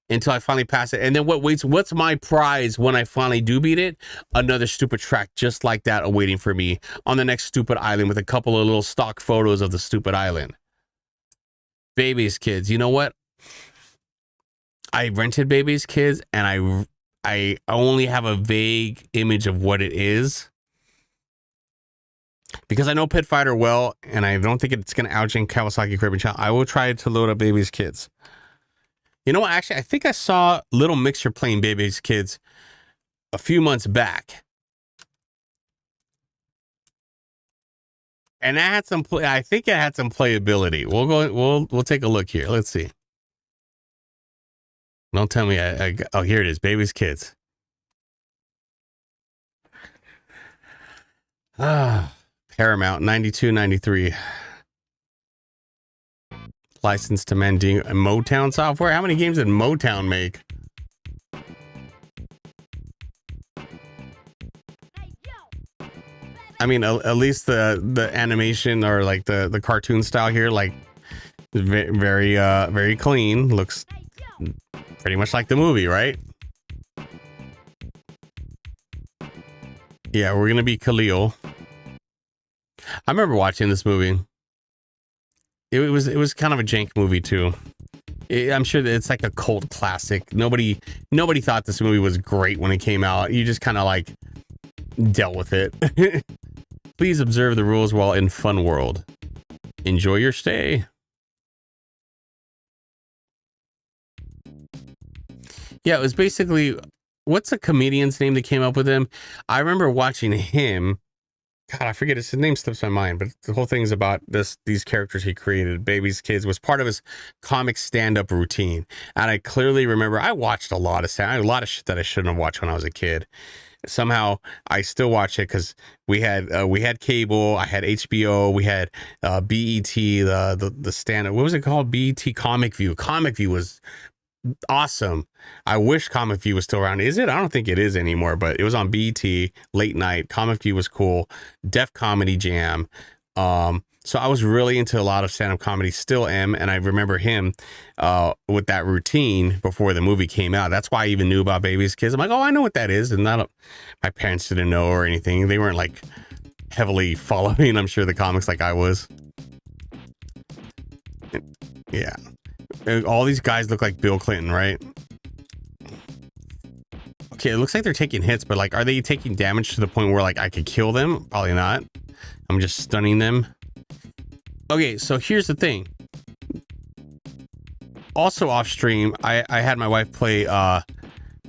until I finally pass it. And then what's my prize when I finally do beat it? Another stupid track just like that awaiting for me on the next stupid island with a couple of little stock photos of the stupid island. Baby's Kids. You know what? I rented Baby's Kids and I only have a vague image of what it is. Because I know Pit Fighter well, and I don't think it's going to outjank Kawasaki Caribbean Challenge. I will try to load up Baby's Kids. You know what? Actually, I think I saw Little Mixer playing Baby's Kids a few months back. And that had some I think it had some playability. We'll take a look here. Let's see. Don't tell me oh, here it is. Baby's Kids. Paramount 92, 93. Licensed to Mandingo and Motown Software. How many games did Motown make? I mean, at least the animation or like the cartoon style here, like very clean. Looks pretty much like the movie, right? Yeah, we're gonna be Khalil. I remember watching this movie. It was kind of a jank movie too. I'm sure that it's like a cult classic. Nobody thought this movie was great when it came out. You just kind of like dealt with it. Please observe the rules while in Fun World. Enjoy your stay. Yeah, it was basically, what's a comedian's name that came up with him? I remember watching him. God, I forget his name slips my mind, but the whole thing is about these characters he created. Baby's Kids was part of his comic stand-up routine. And I clearly remember I watched a lot of shit that I shouldn't have watched when I was a kid. Somehow I still watch it because we had cable, I had HBO, we had BET, the stand-up, what was it called? BET Comic View. Comic View was awesome. I wish Comic View was still around. Is it? I don't think it is anymore, but it was on BET late night. Comic View was cool. Def Comedy Jam. So I was really into a lot of stand-up comedy, still am, and I remember him with that routine before the movie came out. That's why I even knew about Baby's Kids. I'm like, oh, I know what that is, and my parents didn't know or anything. They weren't like heavily following, I'm sure, the comics like I was. Yeah. All these guys look like Bill Clinton, right? Okay, it looks like they're taking hits, but like, are they taking damage to the point where like I could kill them? Probably not. I'm just stunning them. Okay, so here's the thing. Also off stream, I had my wife play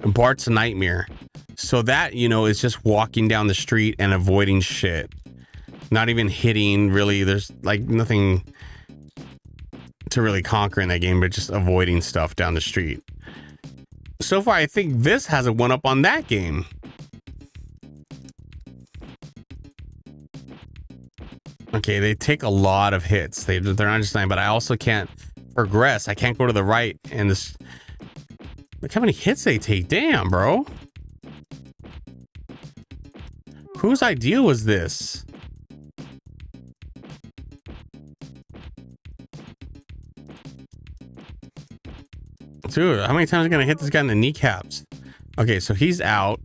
Bart's Nightmare. So that, you know, is just walking down the street and avoiding shit. Not even hitting, really. There's like nothing to really conquer in that game, but just avoiding stuff down the street. So far, I think this has a one-up on that game. Okay, they take a lot of hits. They're not just nine, but I also can't progress. I can't go to the right, and this. Look how many hits they take. Damn, bro. Whose idea was this? Dude, how many times am I gonna hit this guy in the kneecaps? Okay, so he's out.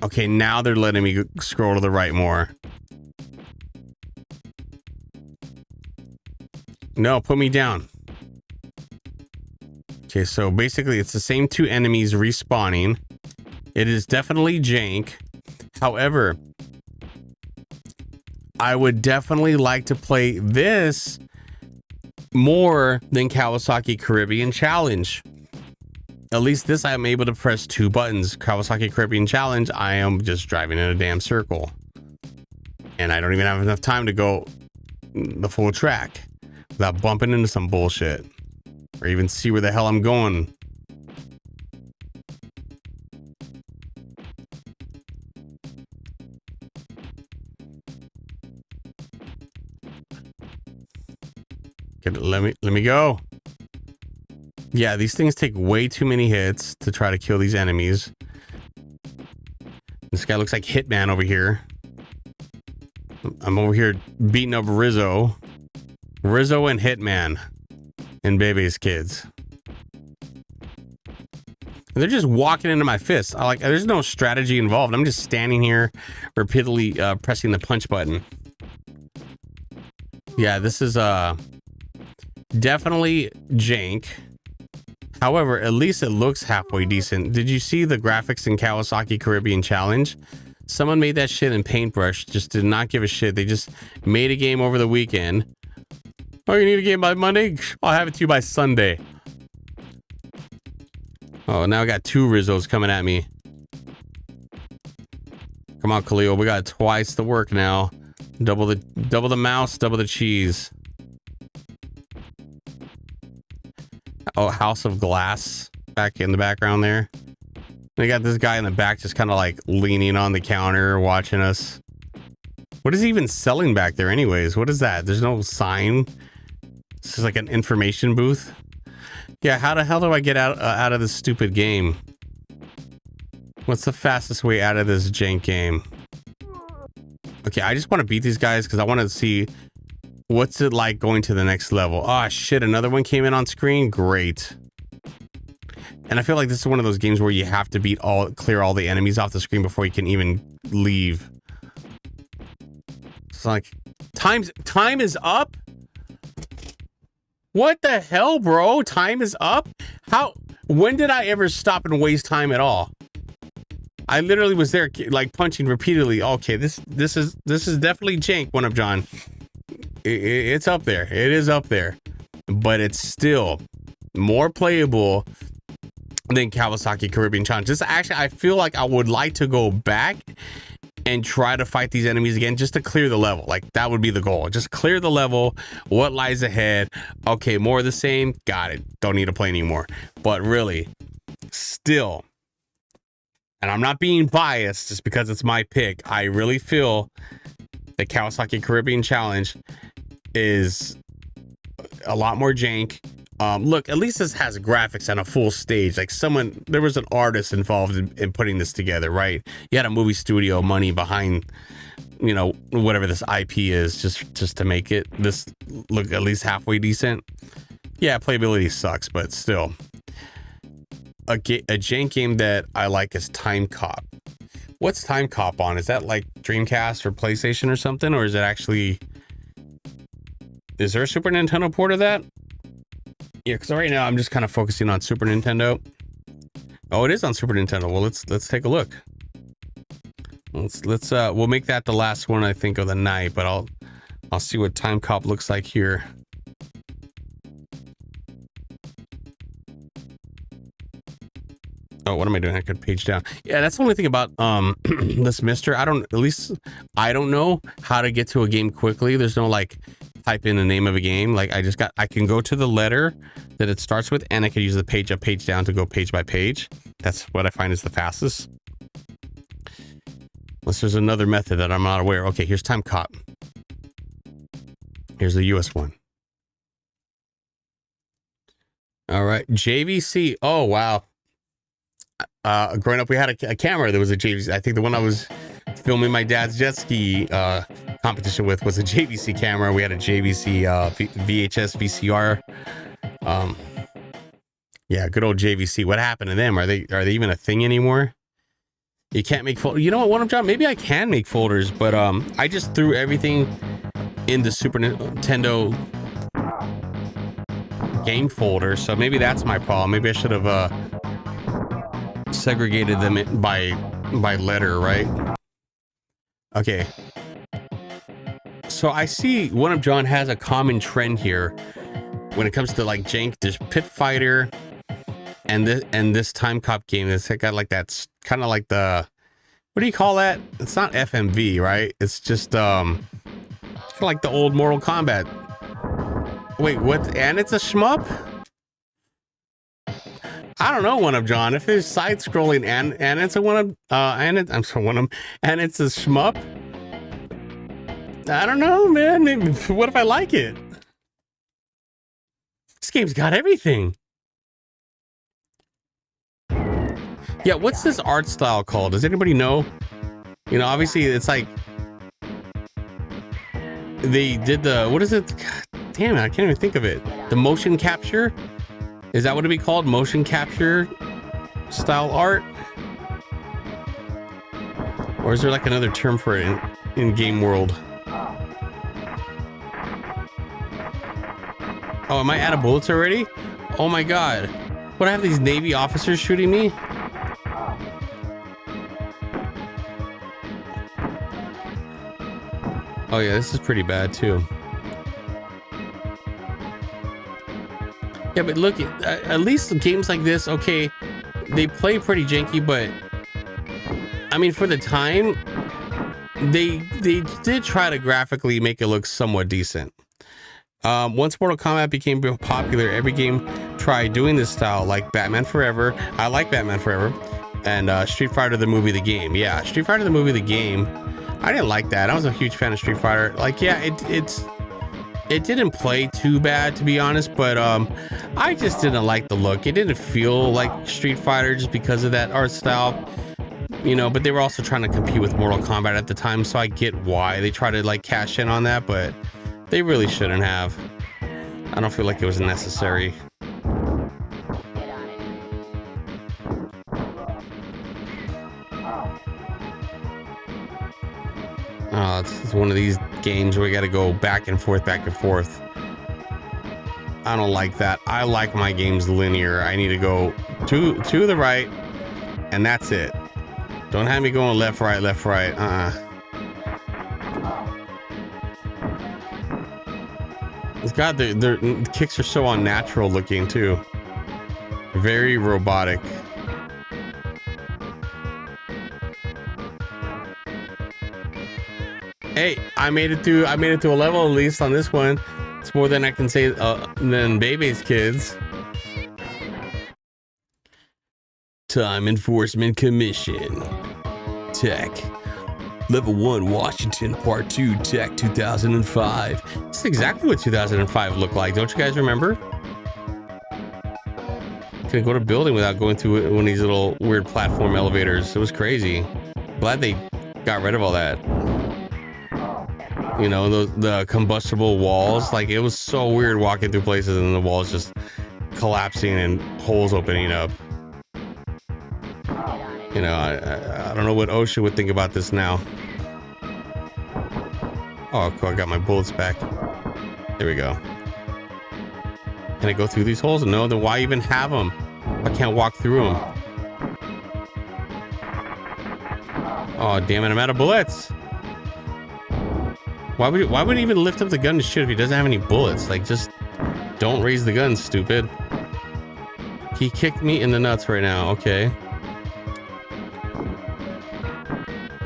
Okay, now they're letting me scroll to the right more. No, put me down. Okay, so basically it's the same two enemies respawning. It is definitely jank. However, I would definitely like to play this more than Kawasaki Caribbean Challenge. At least this I'm able to press 2 buttons. Kawasaki Caribbean Challenge, I am just driving in a damn circle. And I don't even have enough time to go the full track without bumping into some bullshit. Or even see where the hell I'm going. Let me go. Yeah, these things take way too many hits to try to kill these enemies. This guy looks like Hitman over here. I'm over here beating up Rizzo. Rizzo and Hitman. And Bebe's kids. And they're just walking into my fists. There's no strategy involved. I'm just standing here repeatedly pressing the punch button. Yeah, this is definitely jank. However, at least it looks halfway decent. Did you see the graphics in Kawasaki Caribbean Challenge? Someone made that shit in Paintbrush, just did not give a shit. They just made a game over the weekend. Oh, you need a game by Monday? I'll have it to you by Sunday. Oh, now I got 2 Rizzos coming at me. Come on, Khalil. We got twice the work now. Double the mouse, double the cheese. Oh, House of Glass back in the background there. They got this guy in the back just kind of like leaning on the counter watching us. What is he even selling back there anyways? What is that? There's no sign. This is like an information booth. Yeah, how the hell do I get out of this stupid game? What's the fastest way out of this jank game? Okay, I just want to beat these guys because I want to see what's it like going to the next level. Oh shit, another one came in on screen. Great. And I feel like this is one of those games where you have to clear all the enemies off the screen before you can even leave. It's like time is up. What the hell, bro? Time is up? When did I ever stop and waste time at all? I literally was there like punching repeatedly. Okay, this is definitely jank, One Up John. It's up there. It is up there. But it's still more playable than Kawasaki Caribbean Challenge. I feel like I would like to go back and try to fight these enemies again just to clear the level. Like that would be the goal. Just clear the level. What lies ahead? Okay, more of the same. Got it. Don't need to play anymore. But really, still, and I'm not being biased just because it's my pick, I really feel the Kawasaki Caribbean Challenge is a lot more jank. Look, at least this has graphics and a full stage. Like there was an artist involved in putting this together, right? You had a movie studio money behind, whatever this IP is, just to make this look at least halfway decent. Yeah, playability sucks, but still. A jank game that I like is Time Cop. What's Time Cop on? Is that like Dreamcast or PlayStation or something? Or is it actually... Is there a Super Nintendo port of that? Yeah, because right now I'm just kind of focusing on Super Nintendo. Oh, it is on Super Nintendo. Well, let's take a look. We'll make that the last one I think of the night, but I'll see what Time Cop looks like here. Oh, what am I doing? I could page down. Yeah, that's the only thing about this Mister. I don't know how to get to a game quickly. There's no like type in the name of a game. Like I can go to the letter that it starts with, and I can use the page up, page down to go page by page. That's what I find is the fastest. Unless there's another method that I'm not aware. Okay, here's Time Cop. Here's the US one. All right, JVC. Oh, wow. growing up, we had a camera. There was a JVC. I think the one I was filming my dad's jet ski competition with was a JVC camera. We had a JVC VHS VCR. Yeah, good old JVC. What happened to them? Are they even a thing anymore? You can't make folders. You know what, One Up John? Maybe I can make folders, but I just threw everything in the Super Nintendo game folder, so maybe that's my problem. Maybe I should have segregated them by letter, right? Okay. So I see One Up John has a common trend here when it comes to like jank. There's Pit Fighter and this Time Cop game. It's got like that's kind of like the, what do you call that? It's not FMV, right? It's just kind of like the old Mortal Kombat. Wait, what? And it's a shmup? I don't know, One Up John. If it's side scrolling and it's a and it's a shmup. I don't know, man. Maybe, what if I like it? This game's got everything. Yeah, what's this art style called? Does anybody know? You know, obviously it's like they did the, what is it? God damn it, I can't even think of it. The motion capture? Is that what it'd be called? Motion capture style art? Or is there like another term for it in game world? Oh, am I out of bullets already? Oh my god. What, I have these Navy officers shooting me? Oh yeah, this is pretty bad too. Yeah, but look, at least games like this, okay, they play pretty janky, but I mean, for the time, they did try to graphically make it look somewhat decent. Once Mortal Kombat became popular, every game tried doing this style, like Batman Forever. I like Batman Forever, and Street Fighter the movie, the game. Yeah, Street Fighter the movie, the game. I didn't like that. I was a huge fan of Street Fighter. Like, yeah, it didn't play too bad, to be honest, but I just didn't like the look. It didn't feel like Street Fighter just because of that art style, you know. But they were also trying to compete with Mortal Kombat at the time, so I get why they try to like cash in on that, but they really shouldn't have. I don't feel like it was necessary. Oh, it's one of these games where we got to go back and forth, back and forth. I don't like that. I like my games linear. I need to go to the right, and that's it. Don't have me going left, right, left, right. God, their kicks are so unnatural looking too. Very robotic. Hey, I made it through a level at least on this one. It's more than I can say than Bebe's Kids. Time Enforcement Commission. Tech. Level 1 Washington Part 2 Tech 2005. This is exactly what 2005 looked like. Don't you guys remember? Couldn't go to a building without going through one of these little weird platform elevators. It was crazy. Glad they got rid of all that. You know, the combustible walls. Like, it was so weird walking through places and the walls just collapsing and holes opening up. You know, I don't know what OSHA would think about this now. Oh, cool, I got my bullets back. There we go. Can I go through these holes? No, then why even have them? I can't walk through them. Oh, damn it, I'm out of bullets. Why would he even lift up the gun to shoot if he doesn't have any bullets? Like, just don't raise the gun, stupid. He kicked me in the nuts right now. Okay.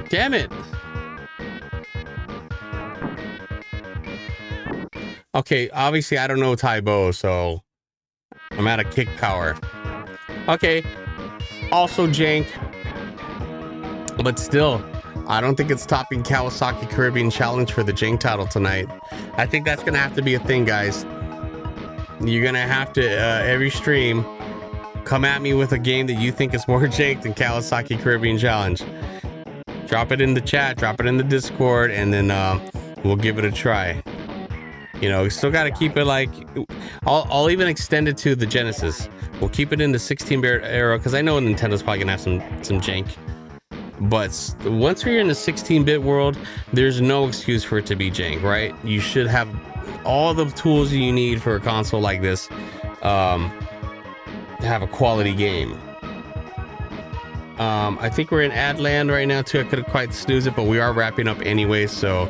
Damn it. Okay, obviously I don't know Tai Bo, so I'm out of kick power. Okay. Also jank. But still, I don't think it's topping Kawasaki Caribbean Challenge for the jank title tonight. I think that's gonna have to be a thing, guys. You're gonna have to every stream come at me with a game that you think is more jank than Kawasaki Caribbean Challenge. Drop it in the chat, drop it in the Discord, and then we'll give it a try. You know, we still got to keep it like, I'll even extend it to the Genesis. We'll keep it in the 16-bit era because I know Nintendo's probably gonna have some jank. But once we're in the 16-bit world, there's no excuse for it to be jank, right? You should have all the tools you need for a console like this to have a quality game. I think we're in ad land right now too. I couldn't quite snooze it, but we are wrapping up anyway, so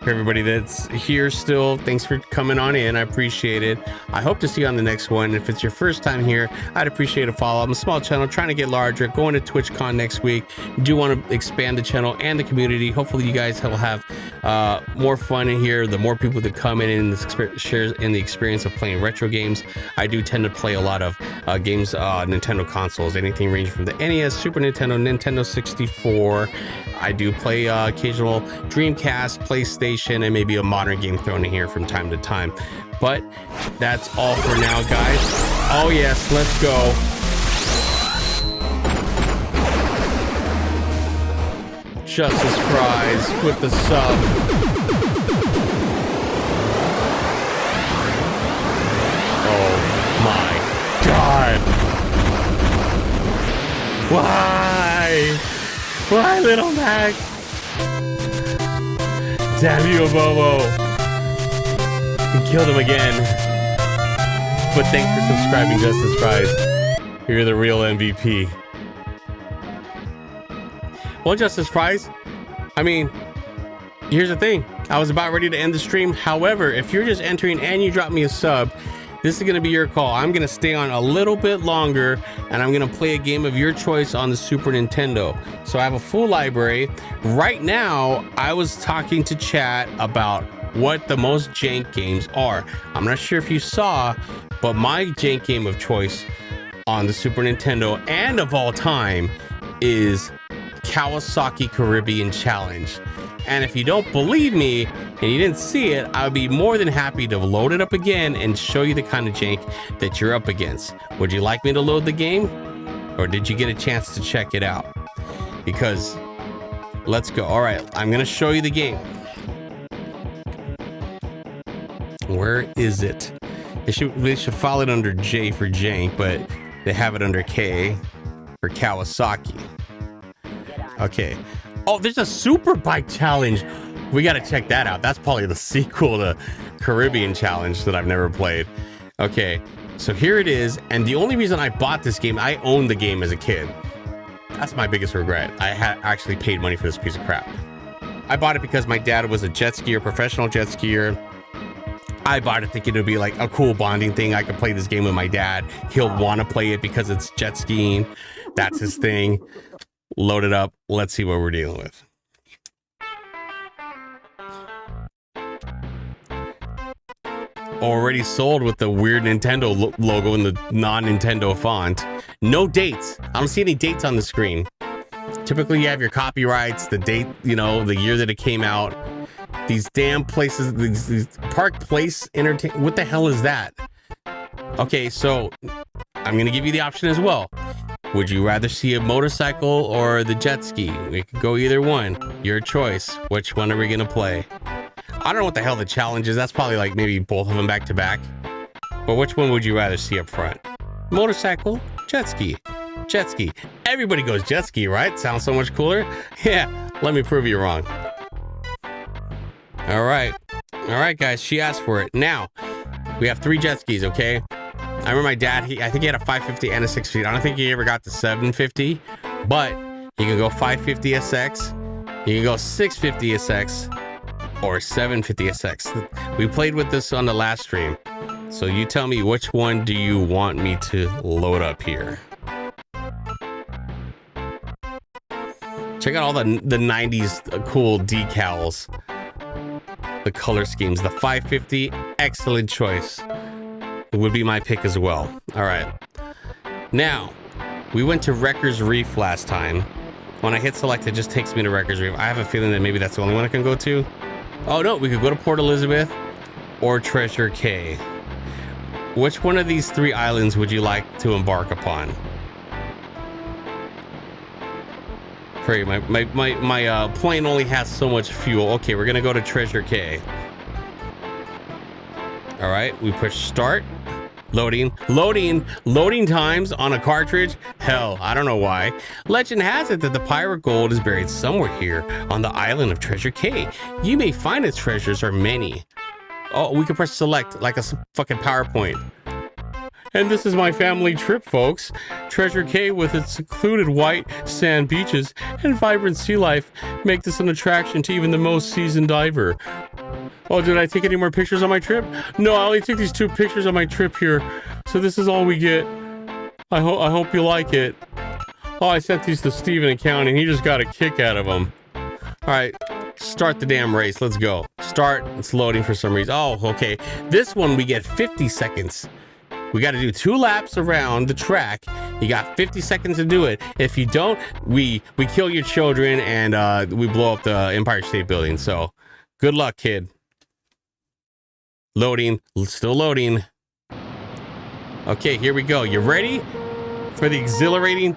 for everybody that's here still, thanks for coming on in. I appreciate it. I hope to see you on the next one. If it's your first time here, I'd appreciate a follow. I'm a small channel trying to get larger, going to TwitchCon next week. Do want to expand the channel and the community. Hopefully you guys will have more fun in here. The more people that come in and share in the experience of playing retro games. I do tend to play a lot of games, Nintendo consoles, anything ranging from the NES, Super Nintendo, Nintendo 64. I do play occasional Dreamcast, PlayStation, and maybe a modern game thrown in here from time to time. But that's all for now, guys. Oh yes, let's go. Justice Fries with the sub. Oh my God. Why? Why, Little Mac? Damn you, Bobo. You killed him again. But thanks for subscribing, Justice Fries. You're the real MVP. Well, Justice Fries, I mean, here's the thing. I was about ready to end the stream. However, if you're just entering and you drop me a sub, this is going to be your call. I'm going to stay on a little bit longer, and I'm going to play a game of your choice on the Super Nintendo. So I have a full library. Right now, I was talking to chat about what the most jank games are. I'm not sure if you saw, but my jank game of choice on the Super Nintendo and of all time is Kawasaki Caribbean Challenge. And if you don't believe me and you didn't see it, I would be more than happy to load it up again and show you the kind of jank that you're up against. Would you like me to load the game? Or did you get a chance to check it out? Because let's go. All right, I'm going to show you the game. Where is it? They should file it under J for jank, but they have it under K for Kawasaki. Okay. Oh, there's a Super Bike Challenge. We got to check that out. That's probably the sequel to Caribbean Challenge that I've never played. Okay, so here it is. And the only reason I bought this game, I owned the game as a kid. That's my biggest regret. I had actually paid money for this piece of crap. I bought it because my dad was a jet skier, professional jet skier. I bought it thinking it would be like a cool bonding thing. I could play this game with my dad. He'll want to play it because it's jet skiing. That's his thing. Load it up. Let's see what we're dealing with. Already sold with the weird Nintendo logo in the non-Nintendo font. No dates. I don't see any dates on the screen. Typically you have your copyrights, the date, you know, the year that it came out. These damn places, these Park Place Entertainment. What the hell is that? Okay, so I'm going to give you the option as well. Would you rather see a motorcycle or the jet ski? We could go either one. Your choice. Which one are we going to play? I don't know what the hell the challenge is. That's probably like maybe both of them back to back. But which one would you rather see up front? Motorcycle, jet ski. Jet ski. Everybody goes jet ski, right? Sounds so much cooler. Yeah, let me prove you wrong. All right, guys, she asked for it. Now, we have 3 jet skis, okay? I remember my dad, I think he had a 550 and a 650. I don't think he ever got the 750, but you can go 550 SX, you can go 650 SX, or 750 SX. We played with this on the last stream. So you tell me, which one do you want me to load up here? Check out all the 90s cool decals. The color schemes. The 550, excellent choice. It would be my pick as well. All right. Now, we went to Wreckers Reef last time. When I hit select, it just takes me to Wreckers Reef. I have a feeling that maybe that's the only one I can go to. Oh no, we could go to Port Elizabeth or Treasure Cay. Which one of these 3 islands would you like to embark upon? Great, my plane only has so much fuel. Okay, we're gonna go to Treasure Cay. All right, we push start. Loading times on a cartridge. Hell, I don't know why. Legend has it that the pirate gold is buried somewhere here on the island of Treasure Cay. You may find its treasures are many. Oh, we can press select like a fucking PowerPoint. And this is my family trip, folks. Treasure Cay, with its secluded white sand beaches and vibrant sea life, make this an attraction to even the most seasoned diver. Oh, did I take any more pictures on my trip? No, I only took these 2 pictures on my trip here. So this is all we get. I hope you like it. Oh, I sent these to Steven account and he just got a kick out of them. All right, start the damn race. Let's go. Start. It's loading for some reason. Oh, okay. This one we get 50 seconds. We got to do 2 laps around the track. You got 50 seconds to do it. If you don't, we kill your children and we blow up the Empire State Building. So good luck, kid. Loading, still loading. Okay, here we go. You ready for the exhilarating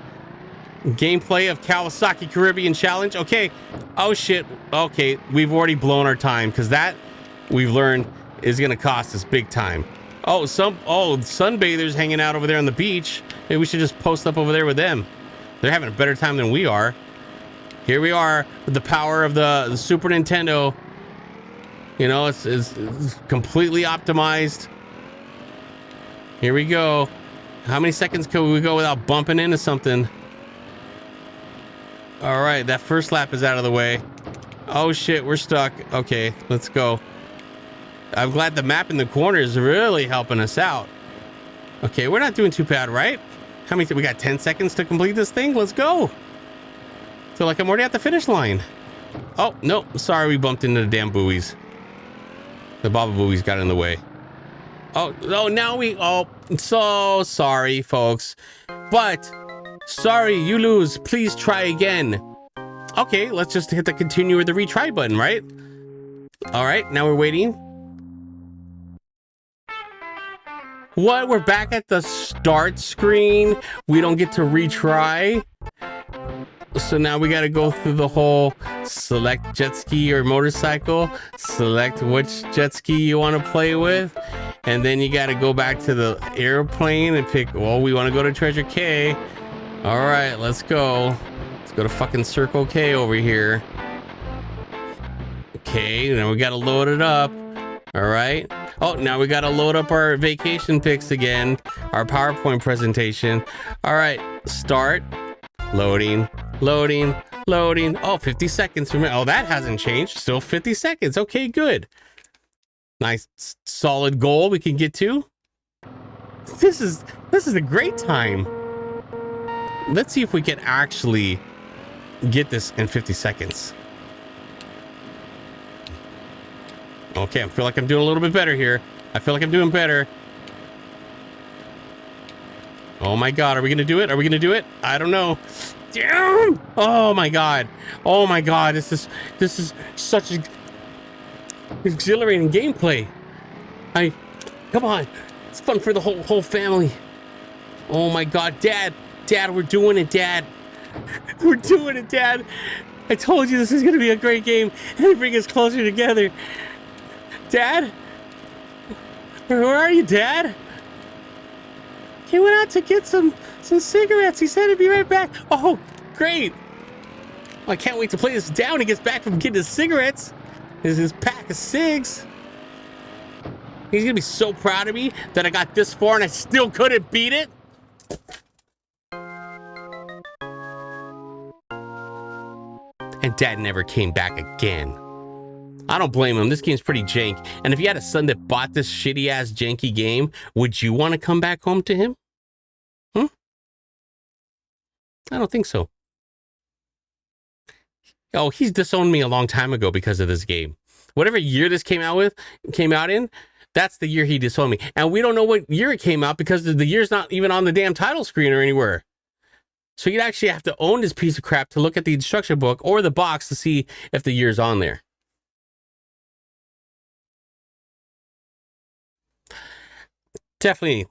gameplay of Kawasaki Caribbean Challenge? Okay. Oh shit. Okay, we've already blown our time because that we've learned is gonna cost us big time. Oh, sunbathers hanging out over there on the beach. Maybe we should just post up over there with them. They're having a better time than we are. Here we are with the power of the Super Nintendo. You know, it's completely optimized. Here we go. How many seconds can we go without bumping into something? All right, that first lap is out of the way. Oh shit, we're stuck. Okay, let's go. I'm glad the map in the corner is really helping us out. Okay, we're not doing too bad, right? How many? We got 10 seconds to complete this thing. Let's go. Feel like I'm already at the finish line. Oh no, sorry, we bumped into the damn buoys. The Baba buoys got in the way. Oh no, now we. Oh, so sorry, folks. But sorry, you lose. Please try again. Okay, let's just hit the continue or the retry button, right? All right, now we're waiting. What? We're back at the start screen. We don't get to retry. So now we got to go through the whole select jet ski or motorcycle, select which jet ski you want to play with. And then you got to go back to the airplane and pick, well, we want to go to Treasure Cay. All right, let's go. Let's go to fucking Circle K over here. Okay, now we got to load it up. All right. Oh, now we got to load up our vacation pics again, our PowerPoint presentation. All right, start, loading. Oh, 50 seconds. Oh, that hasn't changed. Still 50 seconds. Okay, good. Nice, solid goal we can get to. This is a great time. Let's see if we can actually get this in 50 seconds. Okay, I feel like I'm doing a little bit better here. I feel like I'm doing better. Oh my God, are we gonna do it? Are we gonna do it? I don't know. Damn! Oh my God. Oh my God, this is such a exhilarating gameplay. Come on. It's fun for the whole family. Oh my God, Dad, we're doing it, Dad. We're doing it, Dad. I told you this is gonna be a great game and bring us closer together. Dad? Where are you, Dad? He went out to get some cigarettes. He said he'd be right back. Oh, great. I can't wait to play this down. He gets back from getting his cigarettes. His pack of cigs. He's gonna be so proud of me that I got this far and I still couldn't beat it. And Dad never came back again. I don't blame him. This game's pretty jank. And if you had a son that bought this shitty ass janky game, would you want to come back home to him? I don't think so. Oh, he's disowned me a long time ago because of this game. Whatever year this came out in, that's the year he disowned me. And we don't know what year it came out because the year's not even on the damn title screen or anywhere. So you'd actually have to own this piece of crap to look at the instruction book or the box to see if the year's on there. Definitely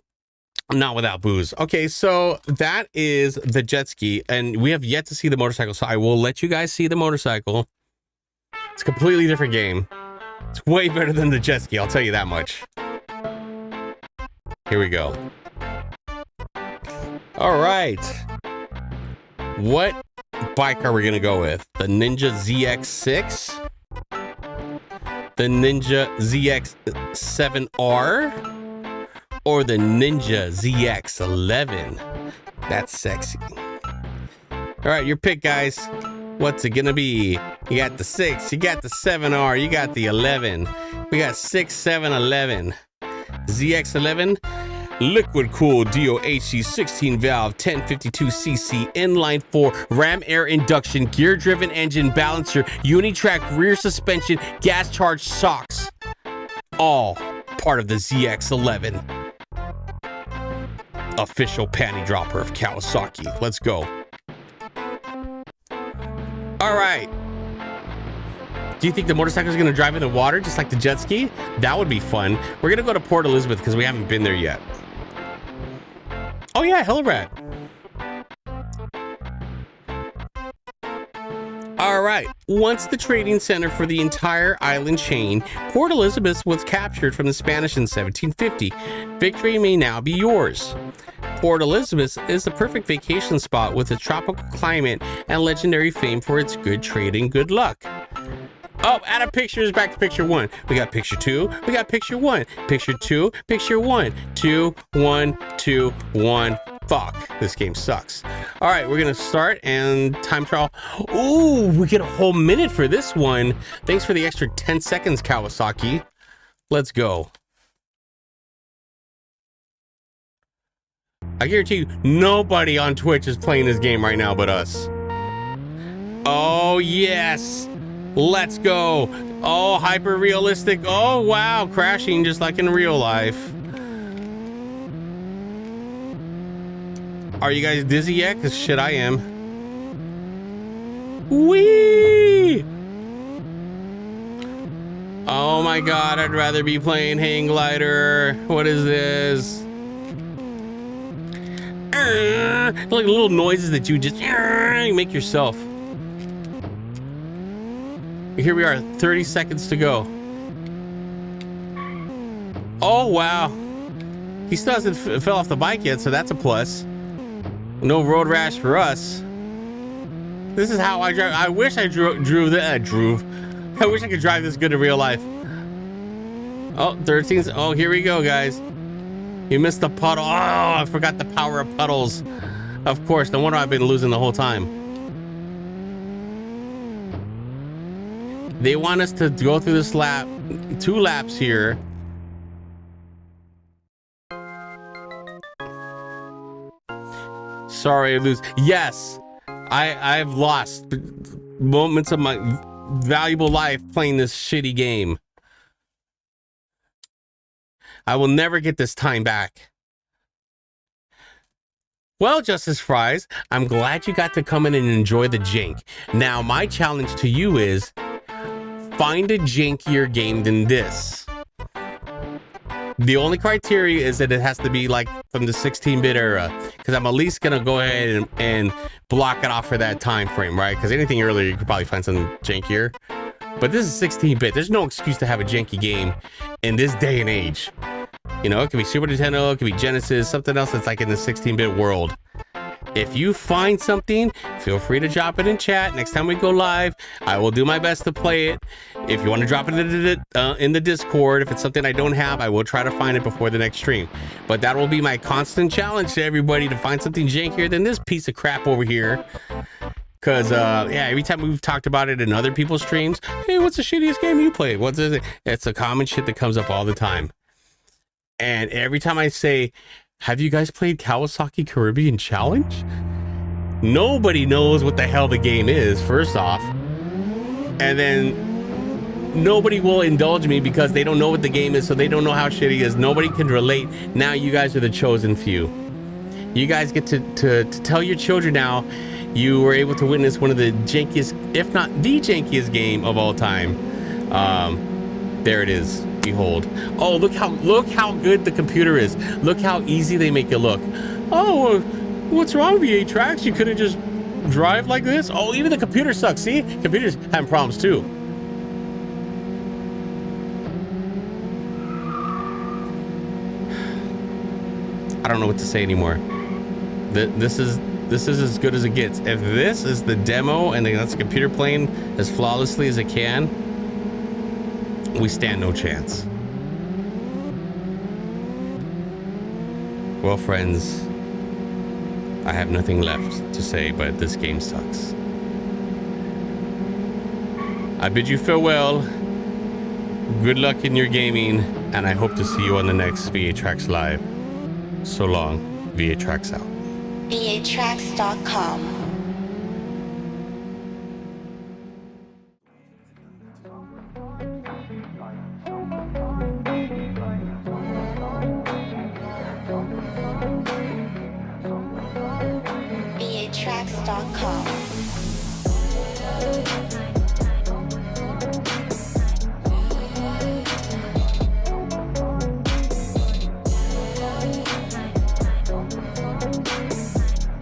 not without booze. Okay, so that is the jet ski, and we have yet to see the motorcycle, so I will let you guys see the motorcycle. It's a completely different game. It's way better than the jet ski, I'll tell you that much. Here we go. All right. What bike are we gonna go with? The Ninja ZX6? The Ninja ZX7R? Or the Ninja ZX11? That's sexy. All right, your pick, guys. What's it gonna be? You got the 6, you got the 7R, you got the 11. We got 6, 7, 11. ZX11, liquid cooled DOHC 16 valve 1052cc inline 4 ram air induction gear driven engine balancer unitrack rear suspension gas charged shocks, all part of the ZX11. Official panty dropper of Kawasaki. Let's go. All right. Do you think the motorcycle is going to drive in the water just like the jet ski? That would be fun. We're going to go to Port Elizabeth because we haven't been there yet. Oh yeah, Hillrat. All right. Once the trading center for the entire island chain, Port Elizabeth was captured from the Spanish in 1750. Victory may now be yours. Port Elizabeth is the perfect vacation spot with a tropical climate and legendary fame for its good trade and good luck. Oh, out of pictures, back to picture 1. We got picture 2, we got picture 1, picture 2, picture 1, 2, 1, 2, 1. Fuck, this game sucks. All right, we're gonna start and time trial. Ooh, we get a whole minute for this one. Thanks for the extra 10 seconds, Kawasaki. Let's go. I guarantee you, nobody on Twitch is playing this game right now but us. Oh, yes. Let's go. Oh, hyper realistic. Oh, wow. Crashing just like in real life. Are you guys dizzy yet? Because shit, I am. Whee! Oh my God, I'd rather be playing Hang Glider. What is this? Like little noises that you just make yourself. Here we are, 30 seconds to go. Oh, wow. He still hasn't fell off the bike yet, so that's a plus. No road rash for us. This is how I drive. I wish I drove. I wish I could drive this good in real life. Oh, 13. Oh, here we go, guys. You missed the puddle. Oh, I forgot the power of puddles. Of course, no wonder I've been losing the whole time. They want us to go through this lap, 2 laps here. Sorry, I lose. Yes, I've lost moments of my valuable life playing this shitty game. I will never get this time back. Well, Justice Fries, I'm glad you got to come in and enjoy the jank. Now, my challenge to you is find a jankier game than this. The only criteria is that it has to be like from the 16-bit era, because I'm at least gonna go ahead and block it off for that time frame, right? Because anything earlier, you could probably find something jankier. But this is 16-bit. There's no excuse to have a janky game in this day and age. You know, it could be Super Nintendo, it could be Genesis, something else that's like in the 16-bit world. If you find something, feel free to drop it in chat. Next time we go live, I will do my best to play it. If you want to drop it in the Discord, if it's something I don't have, I will try to find it before the next stream. But that will be my constant challenge to everybody, to find something jankier than this piece of crap over here. Because, yeah, every time we've talked about it in other people's streams, hey, what's the shittiest game you play? What's it? It's the common shit that comes up all the time. And every time I say, have you guys played Kawasaki Caribbean Challenge? Nobody knows what the hell the game is, first off. And then nobody will indulge me because they don't know what the game is, so they don't know how shitty it is. Nobody can relate. Now you guys are the chosen few. You guys get to tell your children now you were able to witness one of the jankiest, if not the jankiest game of all time. There it is. behold. Oh, look how good the computer is. Look how easy they make it look. Oh, what's wrong, V8 Tracks? You couldn't just drive like this? Oh, even the computer sucks. See, computers having problems too. I don't know what to say anymore. This is as good as it gets. If this is the demo and that's the computer playing as flawlessly as it can, we stand no chance. Well, friends, I have nothing left to say, but this game sucks. I bid you farewell. Good luck in your gaming, and I hope to see you on the next V8 Tracks Live. So long, V8 Tracks out. V8Tracks.com. V8Tracks.com.